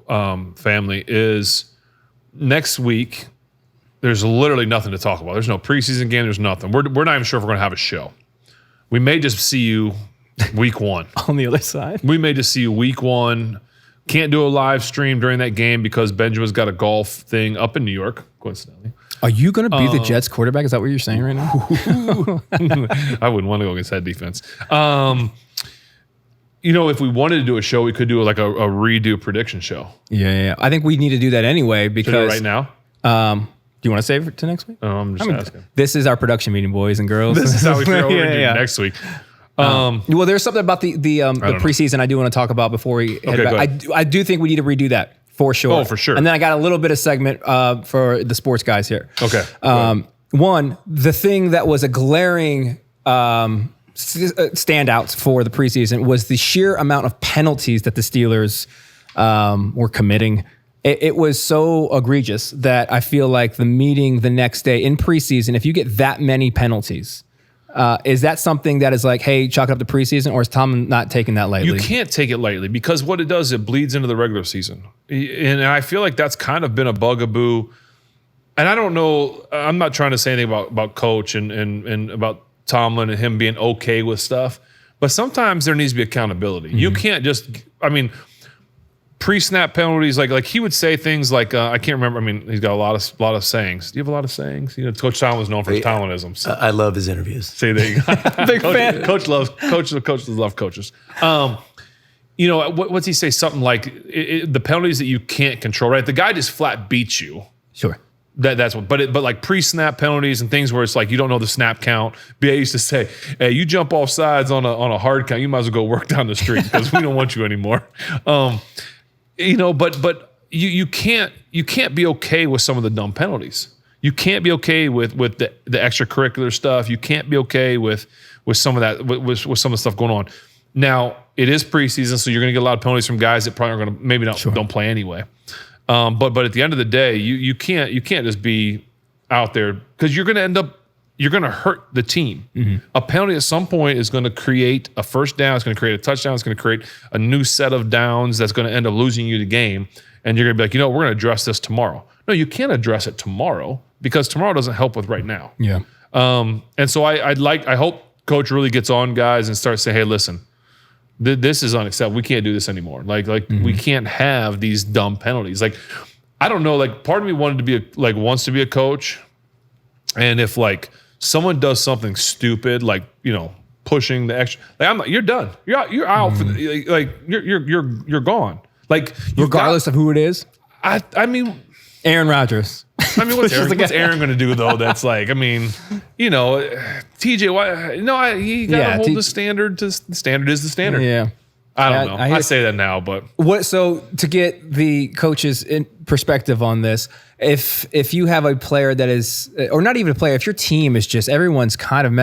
family, is next week. There's literally nothing to talk about. There's no preseason game. There's nothing. We're not even sure if we're going to have a show. We may just see you week 1. On the other side? We may just see you week 1. Can't do a live stream during that game because Benjamin's got a golf thing up in New York, coincidentally. Are you going to be the Jets quarterback? Is that what you're saying right now? I wouldn't want to go against that defense. If we wanted to do a show, we could do like a redo prediction show. Yeah. I think we need to do that anyway because... right now? Do you want to save it to next week? I'm just asking. This is our production meeting, boys and girls. This is how we figure out what we're going to do next week. Well, there's something about the preseason I do want to talk about before we head back. I do think we need to redo that for sure. Oh, for sure. And then I got a little bit of segment for the sports guys here. Okay. One, the thing that was a glaring standouts for the preseason was the sheer amount of penalties that the Steelers were committing. It was so egregious that I feel like the meeting the next day in preseason, if you get that many penalties, is that something that is like, hey, chalk it up to preseason, or is Tom not taking that lightly? You can't take it lightly because what it does, it bleeds into the regular season. And I feel like that's kind of been a bugaboo. And I don't know, I'm not trying to say anything about Coach and about Tomlin and him being okay with stuff, but sometimes there needs to be accountability. Mm-hmm. You can't just, pre-snap penalties, like he would say things like, I can't remember. He's got a lot of sayings. Do you have a lot of sayings? Coach Tomlin was known for his Tomlinisms. I love his interviews. See, there you go. Big fan. Coaches love coaches. What's he say? Something like the penalties that you can't control, right? The guy just flat beats you. Sure. That's what, but like pre-snap penalties and things where it's like you don't know the snap count. BA used to say, "Hey, you jump off sides on a hard count, you might as well go work down the street because we don't want you anymore." But you can't be okay with some of the dumb penalties. You can't be okay with the extracurricular stuff. You can't be okay with some of that with some of the stuff going on. Now it is preseason, so you're going to get a lot of penalties from guys that probably are going to maybe don't play anyway. But at the end of the day, you can't just be out there because you're going to hurt the team. Mm-hmm. A penalty at some point is going to create a first down. It's going to create a touchdown. It's going to create a new set of downs that's going to end up losing you the game. And you're going to be like, we're going to address this tomorrow. No, you can't address it tomorrow because tomorrow doesn't help with right now. Yeah. And so I hope Coach really gets on guys and starts saying, hey, listen, this is unacceptable. We can't do this anymore. Mm-hmm. We can't have these dumb penalties. Like, I don't know. Like, part of me wants to be a coach, and if someone does something stupid, pushing the extra, you're done. You're out. Mm-hmm. You're gone. Regardless of who it is. I mean, Aaron Rodgers. I mean, what's Aaron going to do though? That's like, I mean, you know, TJ. Why? No, he got to hold the standard. The standard is the standard. Yeah. I don't know. I say that now, but so to get the coaches in perspective on this, if you have a player that is, or not even a player, if your team is just everyone's kind of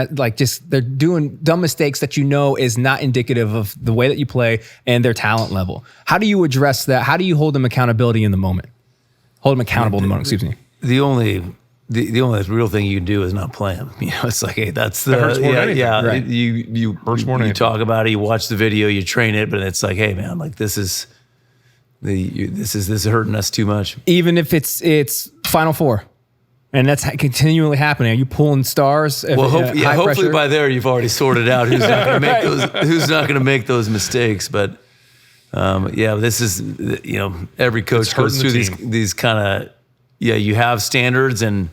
they're doing dumb mistakes that you know is not indicative of the way that you play and their talent level. How do you address that? How do you hold them accountability in the moment? Hold them accountable in the moment. Excuse me. The only real thing you can do is not play them. You know, it's like, hey, that's the hurts more than anything. Right. You hurts more than you talk about it, you watch the video, you train it, but it's like, hey, man, like this is hurting us too much. Even if it's Final Four, and that's continually happening. Are you pulling stars? Well, hopefully by there you've already sorted out who's not going to make who's not going to make those mistakes. But this is every coach goes through these kind of. Yeah, you have standards and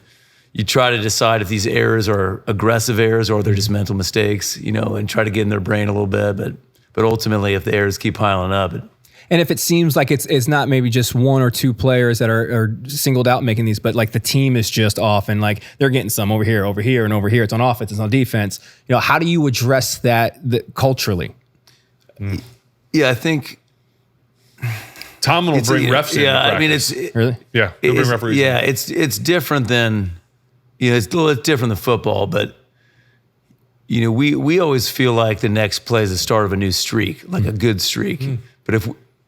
you try to decide if these errors are aggressive errors or they're just mental mistakes, and try to get in their brain a little bit. But ultimately, if the errors keep piling up. And if it seems like it's not maybe just one or two players that are singled out making these, but like the team is just off and like they're getting some over here, and over here. It's on offense, it's on defense. How do you address that culturally? Yeah, I think Tomlin will bring refs in. Yeah, I mean, it's really. Yeah, he'll bring referees. Yeah, it's different than it's a little different than football, but we always feel like the next play is the start of a new streak, like a good streak. But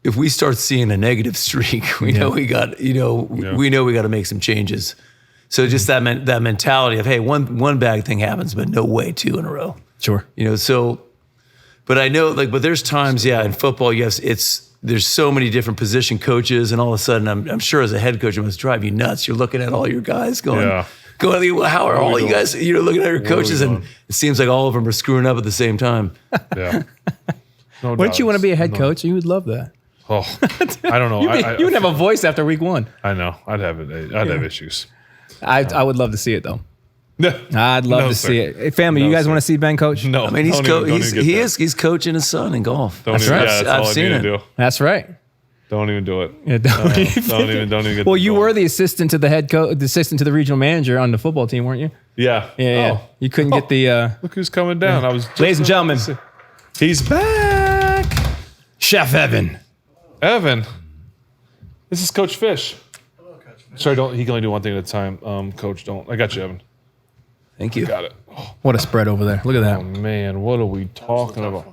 if we start seeing a negative streak, we know we got to make some changes. So just that mentality of, hey, one bad thing happens, but no way two in a row. Sure. But I know but there's times in football there's so many different position coaches, and all of a sudden, I'm sure as a head coach, it must drive you nuts. You're looking at all your guys going, how are all you guys? You're looking at your coaches, and it seems like all of them are screwing up at the same time. Yeah. No Wouldn't you want to be a head coach? You would love that. Oh, I don't know. You would have a voice after week one. I know. I'd have issues. I would love to see it though. I'd love to see it. Hey, family, you guys want to see Ben coach? No, I mean he's coaching his son in golf. That's right. I've seen it. Do. That's right. Don't even do it. Yeah, don't even get. Well, you were the assistant to the head coach, the assistant to the regional manager on the football team, weren't you? Yeah. Yeah. You couldn't get the. Look who's coming down. Ladies and gentlemen, he's back. Chef Evan. Evan, this is Coach Fish. Hello, Coach Fish. Sorry, he can only do one thing at a time. Coach, don't. I got you, Evan. Thank you. Got it. Oh, what a spread over there. Look at that. Oh, man. What are we talking about?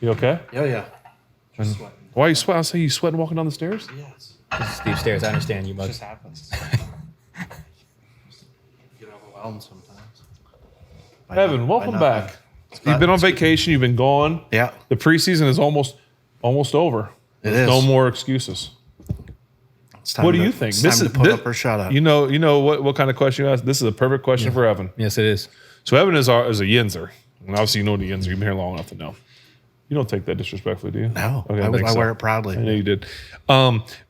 You okay? Yeah. Just sweating. Why are you sweating? I say you sweating walking down the stairs? Yes. This is steep stairs. I understand you, It bud. just happens. Get overwhelmed sometimes. Evan, welcome back. You've been on vacation. You've been gone. Yeah. The preseason is almost over. There's no more excuses. What do you think? This is to put up or shut up. You know what kind of question you asked? This is a perfect question for Evan. Yes, it is. So Evan is a Yinzer. And obviously you know the Yinzer. You've been here long enough to know. You don't take that disrespectfully, do you? No. Okay, I wear it proudly. I know you did.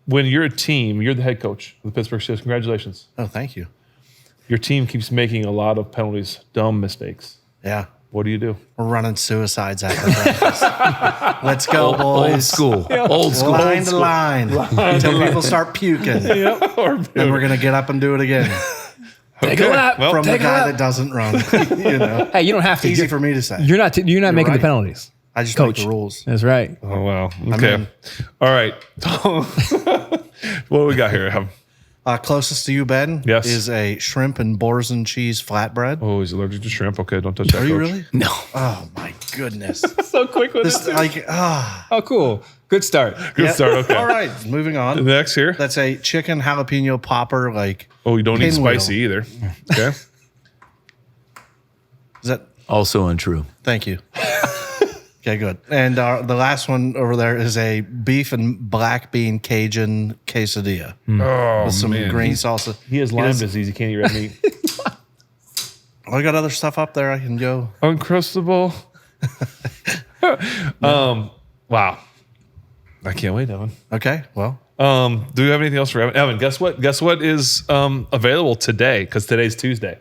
When you're a team, you're the head coach of the Pittsburgh Steelers. Congratulations. Oh, thank you. Your team keeps making a lot of penalties, dumb mistakes. Yeah. What do you do? We're running suicides after practice. Let's go, boys. Old school. Old school. Line to line. Until people start puking. Yep. Then we're going to get up and do it again. Take a lap. Well, From the guy that doesn't run. Hey, you don't have to. Easy for me to say. You're not making the right. penalties. I just Coach. make the rules. That's right. Oh, wow. Okay. All right. What do we got here, Evan? Closest to you, Ben, Yes. is a shrimp and boars and cheese flatbread. Oh, he's allergic to shrimp. Okay, don't touch that. Are you Coach. really? No. Oh, my goodness. So quick with This, Oh, cool. Good start. Good Yep. start. Okay. All right, moving on. Next here. That's a chicken jalapeno popper. Oh, you don't eat pinwheel. spicy either. Okay. Is that? Also untrue. Thank you. Okay, good. And the last one over there is a beef and black bean Cajun quesadilla Oh, with some man. green salsa. He has Lyme disease. He can't eat red meat. I got other stuff up there. I can go. Uncrustable. Wow. I can't wait, Evan. Okay, well, Do you have anything else for Evan? Evan, guess what? Guess what is available today? Because today's Tuesday.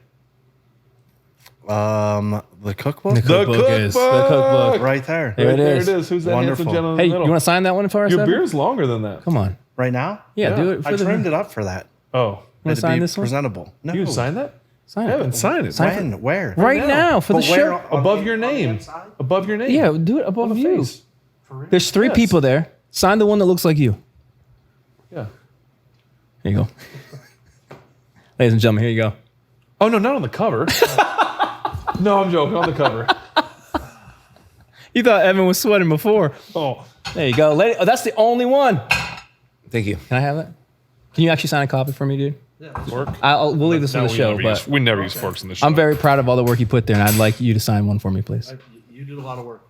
the cookbook The cookbook. right there. There it is. Who's that Wonderful. handsome gentleman Hey, in you the want middle? to sign that one for us? Your Evan? beer's longer than that. Come on. Right now? Yeah, do it. I trimmed it up for that. Oh, Want to sign this one? Presentable. No. You can sign that? Sign Evan, it. sign it. When? Where? Right now for the But where show. on Above the- your on the name. inside? Above your name. Yeah, do it above On the you. face. There's 3 people there. Sign the one that looks like you. Yeah. Here you go. Ladies and gentlemen, here you go. Oh, no, not on the cover. No, I'm joking. On the cover. You thought Evan was sweating before. Oh. There you go. Oh, that's the only one. Thank you. Can I have that? Can you actually sign a copy for me, dude? Fork? We'll leave this on the show, but we never use forks in the show. I'm very proud of all the work you put there, and I'd like you to sign one for me, please. You did a lot of work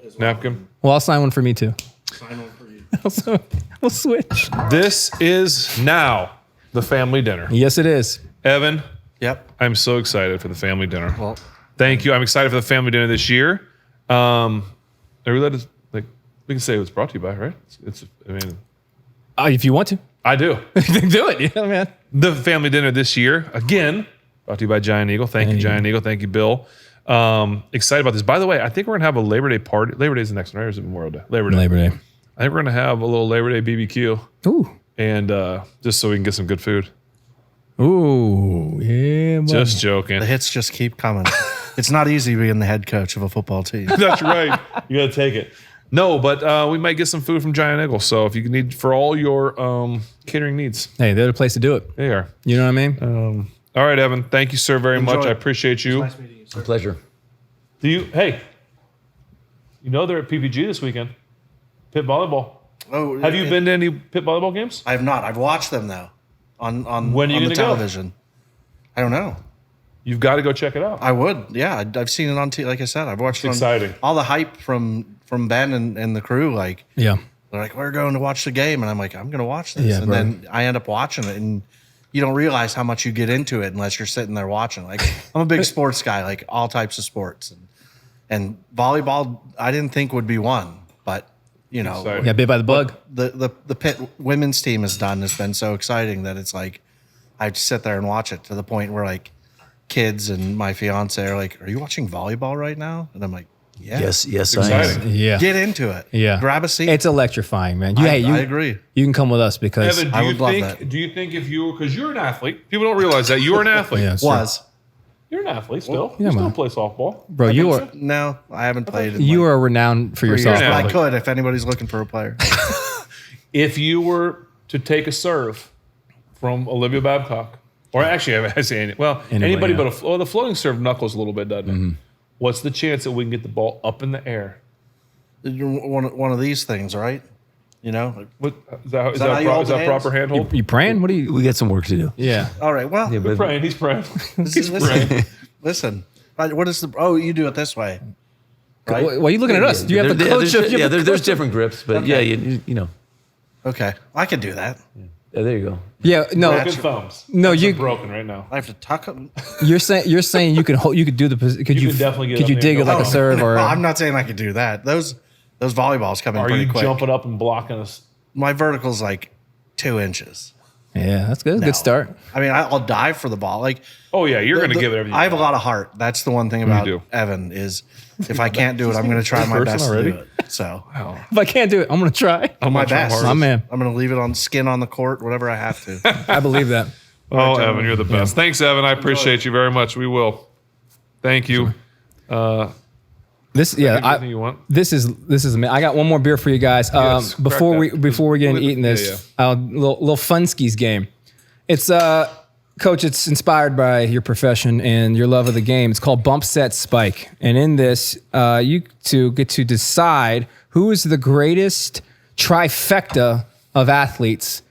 as well. Napkin. Well, I'll sign one for me, too. Sign one for you. We'll switch. This is now the family dinner. Yes, it is. Evan, Yep. I'm so excited for the family dinner. Well, Thank you. I'm excited for the family dinner this year. Are we let us, like, we can say it was brought to you by, right? I mean, If you want to. I do. Do it. Yeah, man. The family dinner this year, again, brought to you by Giant Eagle. Thank you, Giant Eagle. Thank you, Bill. Excited about this. By the way, I think we're going to have a Labor Day party. Labor Day is the next one, right? Or is it Memorial Day? Labor Day. Labor Day. I think we're going to have a little Labor Day BBQ. Ooh. And just so we can get some good food. Ooh. Yeah, buddy. Just joking. the hits just keep coming. It's not easy being the head coach of a football team. That's right. You got to take it. No, but we might get some food from Giant Eagle. So if you need for all your catering needs, Hey, they're the place to do it. they are. You know what I mean? All right, Evan. Thank you, sir, very much. Enjoy. I appreciate you. Nice meeting you, sir. Pleasure. Hey, you know they're at PPG this weekend. Pitt Volleyball. Oh, Have you been to any Pitt Volleyball games? I have not. I've watched them though on When are you on the gonna go? television. I don't know. You've got to go check it out. I would. Yeah, I've seen it on TV. Like I said, I've watched it on exciting. all the hype from Ben and the crew. Like Yeah. they're like, we're going to watch the game, and I'm like, I'm going to watch this, Yeah, and bro. then I end up watching it, and you don't realize how much you get into it unless you're sitting there watching. Like I'm a big sports guy, like all types of sports, and volleyball. I didn't think would be one, but you know, Exciting. Got bit by the bug. the Pitt women's team has been so exciting that it's like I sit there and watch it to the point where like kids and my fiance are like, "Are you watching volleyball right now?" And I'm like, "Yeah, Yes, I exciting. am. Yeah. get into it. Yeah. Grab a seat." It's electrifying, man. I You agree. You can come with us because Evan, I would love that. do you think if you because you're an athlete, people don't realize that you're an athlete. Yeah, sure. Was You're an athlete still. yeah, you still man. play softball. Bro, you are no, I haven't played. In you like are renowned for 3 yourself. years, but I athlete. could if anybody's looking for a player. If you were to take a serve from Olivia Babcock, or actually, I say anybody yeah. but the floating serve knuckles a little bit, doesn't it? What's the chance that we can get the ball up in the air? one of these things, right? You know. Like, What, is that, that how you hold hands? proper handhold? You praying? What do you? We got some work to do. Yeah. all right. Well, Yeah, but Praying, he's praying. listen. Listen. What is the? Oh, you do it this way, right? Why are you looking at us? Do you have the coach? there's different grips, but yeah, you know. Okay, I can do that. Yeah, there you go. Yeah. No. Good thumbs. No. They're You. broken right now. I have to tuck them. You're saying you can hold. You could do the. Could you? can definitely get Could up you there dig and it go, like a serve or? No, I'm not saying I could do that. Those volleyballs come in Are pretty you quick. jumping up and blocking us? My vertical's like 2 inches. Yeah, that's good. No. Good start. I mean, I'll dive for the ball. Like Oh yeah, you're going to give it everything. I have a lot of heart. That's the one thing about do. Evan is if I can't do it, I'm going to try my best to do it. So If I can't do it, I'm gonna try. my best. My man. I'm going to leave it on skin on the court, whatever I have to. I believe that. Oh, Evan, you're the best. Thanks, Evan. I appreciate you very much. We will. Thank you. This, yeah, Anything you want? this is. I got one more beer for you guys. Yes, Before crack that. we get into eating Yeah, this, little Funskis game. It's Coach. It's inspired by your profession and your love of the game. It's called Bump Set Spike, and in this, you two get to decide who is the greatest trifecta of athletes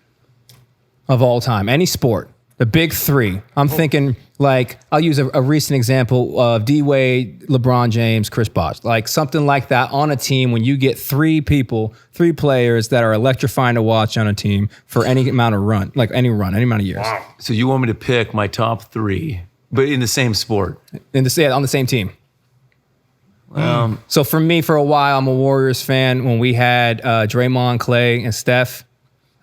of all time, any sport. The big three. I'm thinking like I'll use a recent example of D Wade, LeBron James, Chris Bosh, like something like that on a team. When you get 3 people, 3 players that are electrifying to watch on a team for any amount of run, like any amount of years, So you want me to pick my top 3, but in the same sport? on the same team. So for me, for a while, I'm a Warriors fan. When we had Draymond, Clay, and Steph,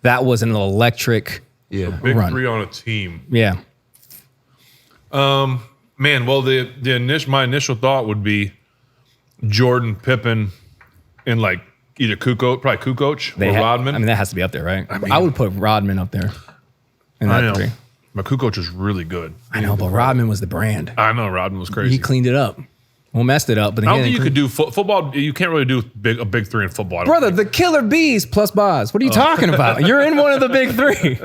that was an electric. Yeah. Big run. 3 on a team. Yeah. Man, well, my initial thought would be Jordan, Pippen, and like either Kukoc, probably Kukoc or Rodman. I mean, that has to be up there, right? I would put Rodman up there. In I that know. 3. My Cook coach is really good. I know, but Rodman was the brand. I know Rodman was crazy. He cleaned it up. Well, messed it up. But I don't think you could do football. You can't really do a big three in football. Brother, the Killer Bees plus Boz. What are you talking about? You're in one of the big three.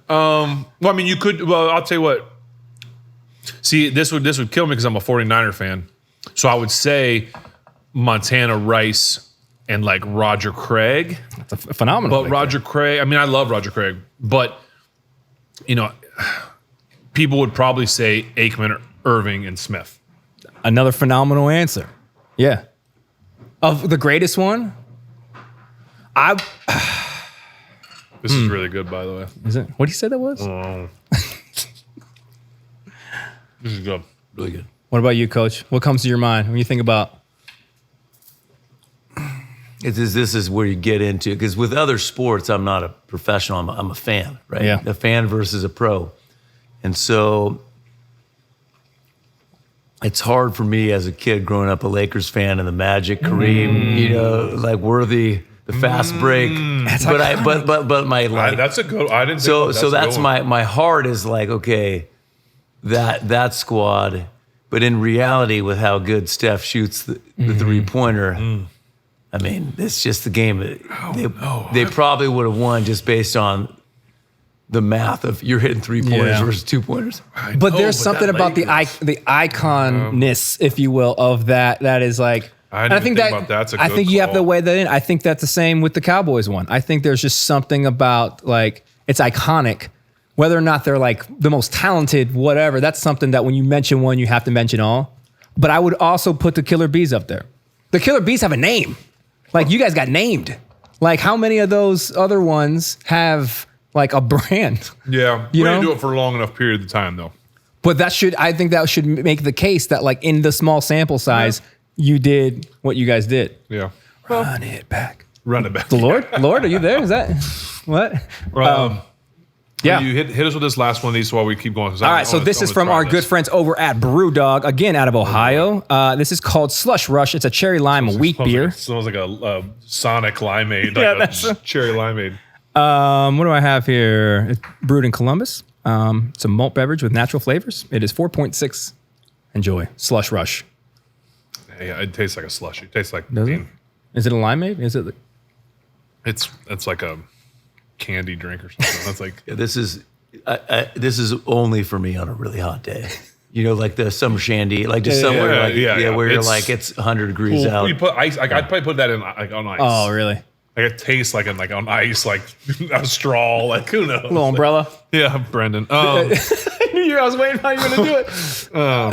Well, I mean, you could. Well, I'll tell you what. See, this would kill me because I'm a 49er fan. So I would say Montana Rice and like Roger Craig. That's a phenomenal. But Roger Craig, I mean, I love Roger Craig, but you know, people would probably say Aikman, Irving, and Smith. Another phenomenal answer. Yeah. Of the greatest one, This is really good, by the way. Is it? What did you say that was? This is good. Really good. What about you, Coach? What comes to your mind when you think about? This is where you get into, because with other sports, I'm not a professional. I'm a fan, right? Yeah. A fan versus a pro. And so it's hard for me as a kid growing up a Lakers fan and the Magic, Kareem, you know, like Worthy, the fast break. But my like that's a good. I didn't. So that's my heart is like, okay, that squad. But in reality, with how good Steph shoots the 3-pointer, I mean, it's just the game. They probably would have won just based on the math of you're hitting 3-pointers versus 2-pointers. But there's something about the iconness, if you will, of that is like. I think that's a good I think you have to call. weigh that in. I think that's the same with the Cowboys one. I think there's just something about like it's iconic, whether or not they're like the most talented, whatever. That's something that when you mention one, you have to mention all. But I would also put the Killer Bees up there. The Killer Bees have a name. Like you guys got named. Like how many of those other ones have like a brand? Yeah, You we know? didn't do it for a long enough period of time, though. But I think that should make the case that like in the small sample size, you did what you guys did. Yeah, Run it back. run it back. The Lord, are you there? Is that what? Yeah. You hit us with this last one of these while we keep going. All right, so this is from our good friends over at Brewdog, again out of Ohio. This is called Slush Rush. It's a cherry lime wheat beer. Smells like a Sonic limeade, Yeah, like that's a cherry limeade. What do I have here? It's brewed in Columbus. It's a malt beverage with natural flavors. It is 4.6. Enjoy. Slush Rush. Yeah, it tastes like a slushie. It tastes like Does it? Is it a limeade? Is it? It's like a candy drink or something. That's like This is only for me on a really hot day. You know, like the summer shandy, like just somewhere where you're like it's 100 degrees out. You put ice. Like, I'd probably put that in like on ice. Oh, really? Like it tastes like on ice, like a straw. Like who knows? Little umbrella. Yeah, Brendan. I was waiting how you were going to do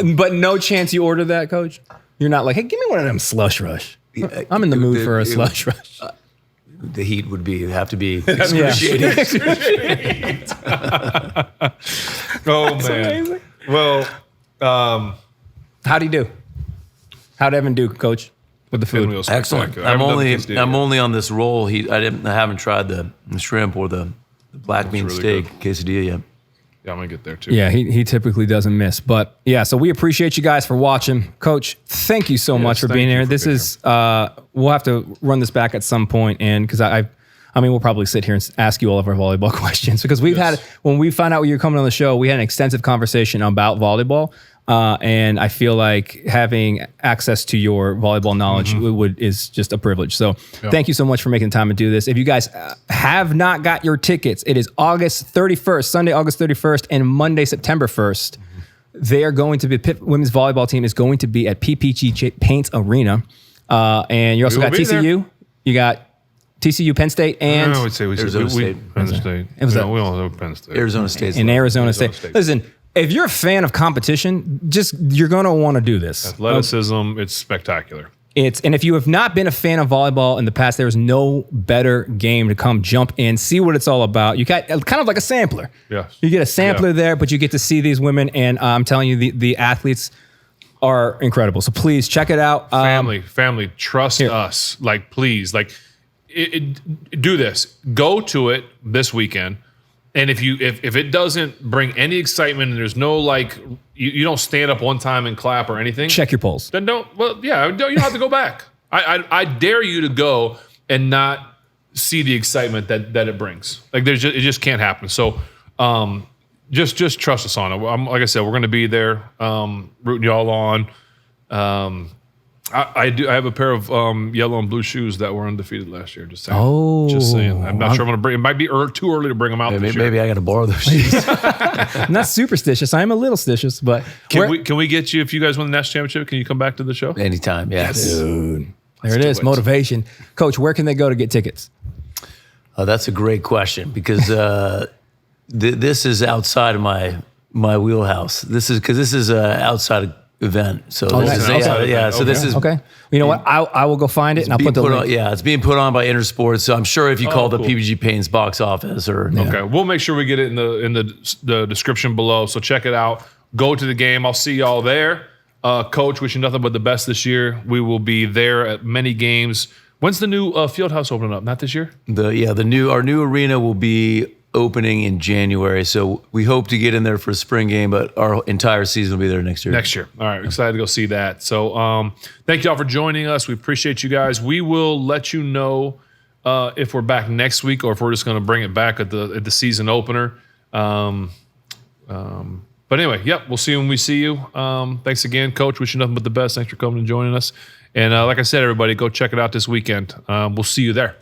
it. But no chance you order that, Coach? You're not like, hey, give me one of them Slush Rush. I'm in the mood for a Slush Rush. The heat would have to be excruciating. Oh man. Amazing. Well, How'd he do? How'd Evan do, Coach, with the food? Excellent. I'm only on this roll. I haven't tried the shrimp or the black bean really steak quesadilla yet. Yeah, I'm gonna get there too. Yeah, he typically doesn't miss. But yeah, so we appreciate you guys for watching. Coach, thank you so much for being here. This is we'll have to run this back at some point, and because I mean, we'll probably sit here and ask you all of our volleyball questions because we've had, when we found out you were coming on the show, we had an extensive conversation about volleyball. And I feel like having access to your volleyball knowledge is just a privilege. So thank you so much for making time to do this. If you guys have not got your tickets, it is August 31st, Sunday, August 31st, and Monday, September 1st. They are going to be, Pitt women's volleyball team is going to be at PPG Paint Arena. And you also got TCU. You got TCU, Penn State, and I would say Arizona State. Penn State. It was we all know Penn State. Arizona State. in Arizona State. State. Listen, if you're a fan of competition, you're going to want to do this. Athleticism, it's spectacular. And if you have not been a fan of volleyball in the past, there is no better game to come jump in, see what it's all about. You got kind of like a sampler. Yes. You get a sampler there, but you get to see these women, and I'm telling you, the athletes are incredible. So please check it out. Family, trust us. Like, please, like, do this. Go to it this weekend. And if it doesn't bring any excitement and there's no like you don't stand up one time and clap or anything, Check your polls. then you don't have to go back. I dare you to go and not see the excitement that it brings. Like it just can't happen. So just trust us on it. Like I said, we're going to be there, rooting y'all on. I have a pair of yellow and blue shoes that were undefeated last year. Just saying. Oh. Just saying. I'm not sure I'm going to bring. It might be too early to bring them out. Maybe I got to borrow those shoes. I'm not superstitious. I am a little stitious, but can we get you, if you guys win the national championship, can you come back to the show? Anytime, yes. Dude. There it is, motivation. Coach, where can they go to get tickets? That's a great question because this is outside of my wheelhouse. This is an outside event. So this is this is okay. You know what? I will go find it and I'll put the link. It's being put on by Intersports. So I'm sure if you call the PPG Paints box office okay, we'll make sure we get it in the description below. So check it out. Go to the game. I'll see y'all there. Coach, wishing nothing but the best this year. We will be there at many games. When's the new field house opening up? Not this year? Our new arena will be opening in January. So we hope to get in there for a spring game, but our entire season will be there next year. Next year. All right. Excited to go see that. So thank y'all for joining us. We appreciate you guys. We will let you know if we're back next week or if we're just going to bring it back at the season opener. But anyway, we'll see you when we see you. Thanks again, Coach. Wish you nothing but the best. Thanks for coming and joining us. And like I said, everybody, go check it out this weekend. We'll see you there.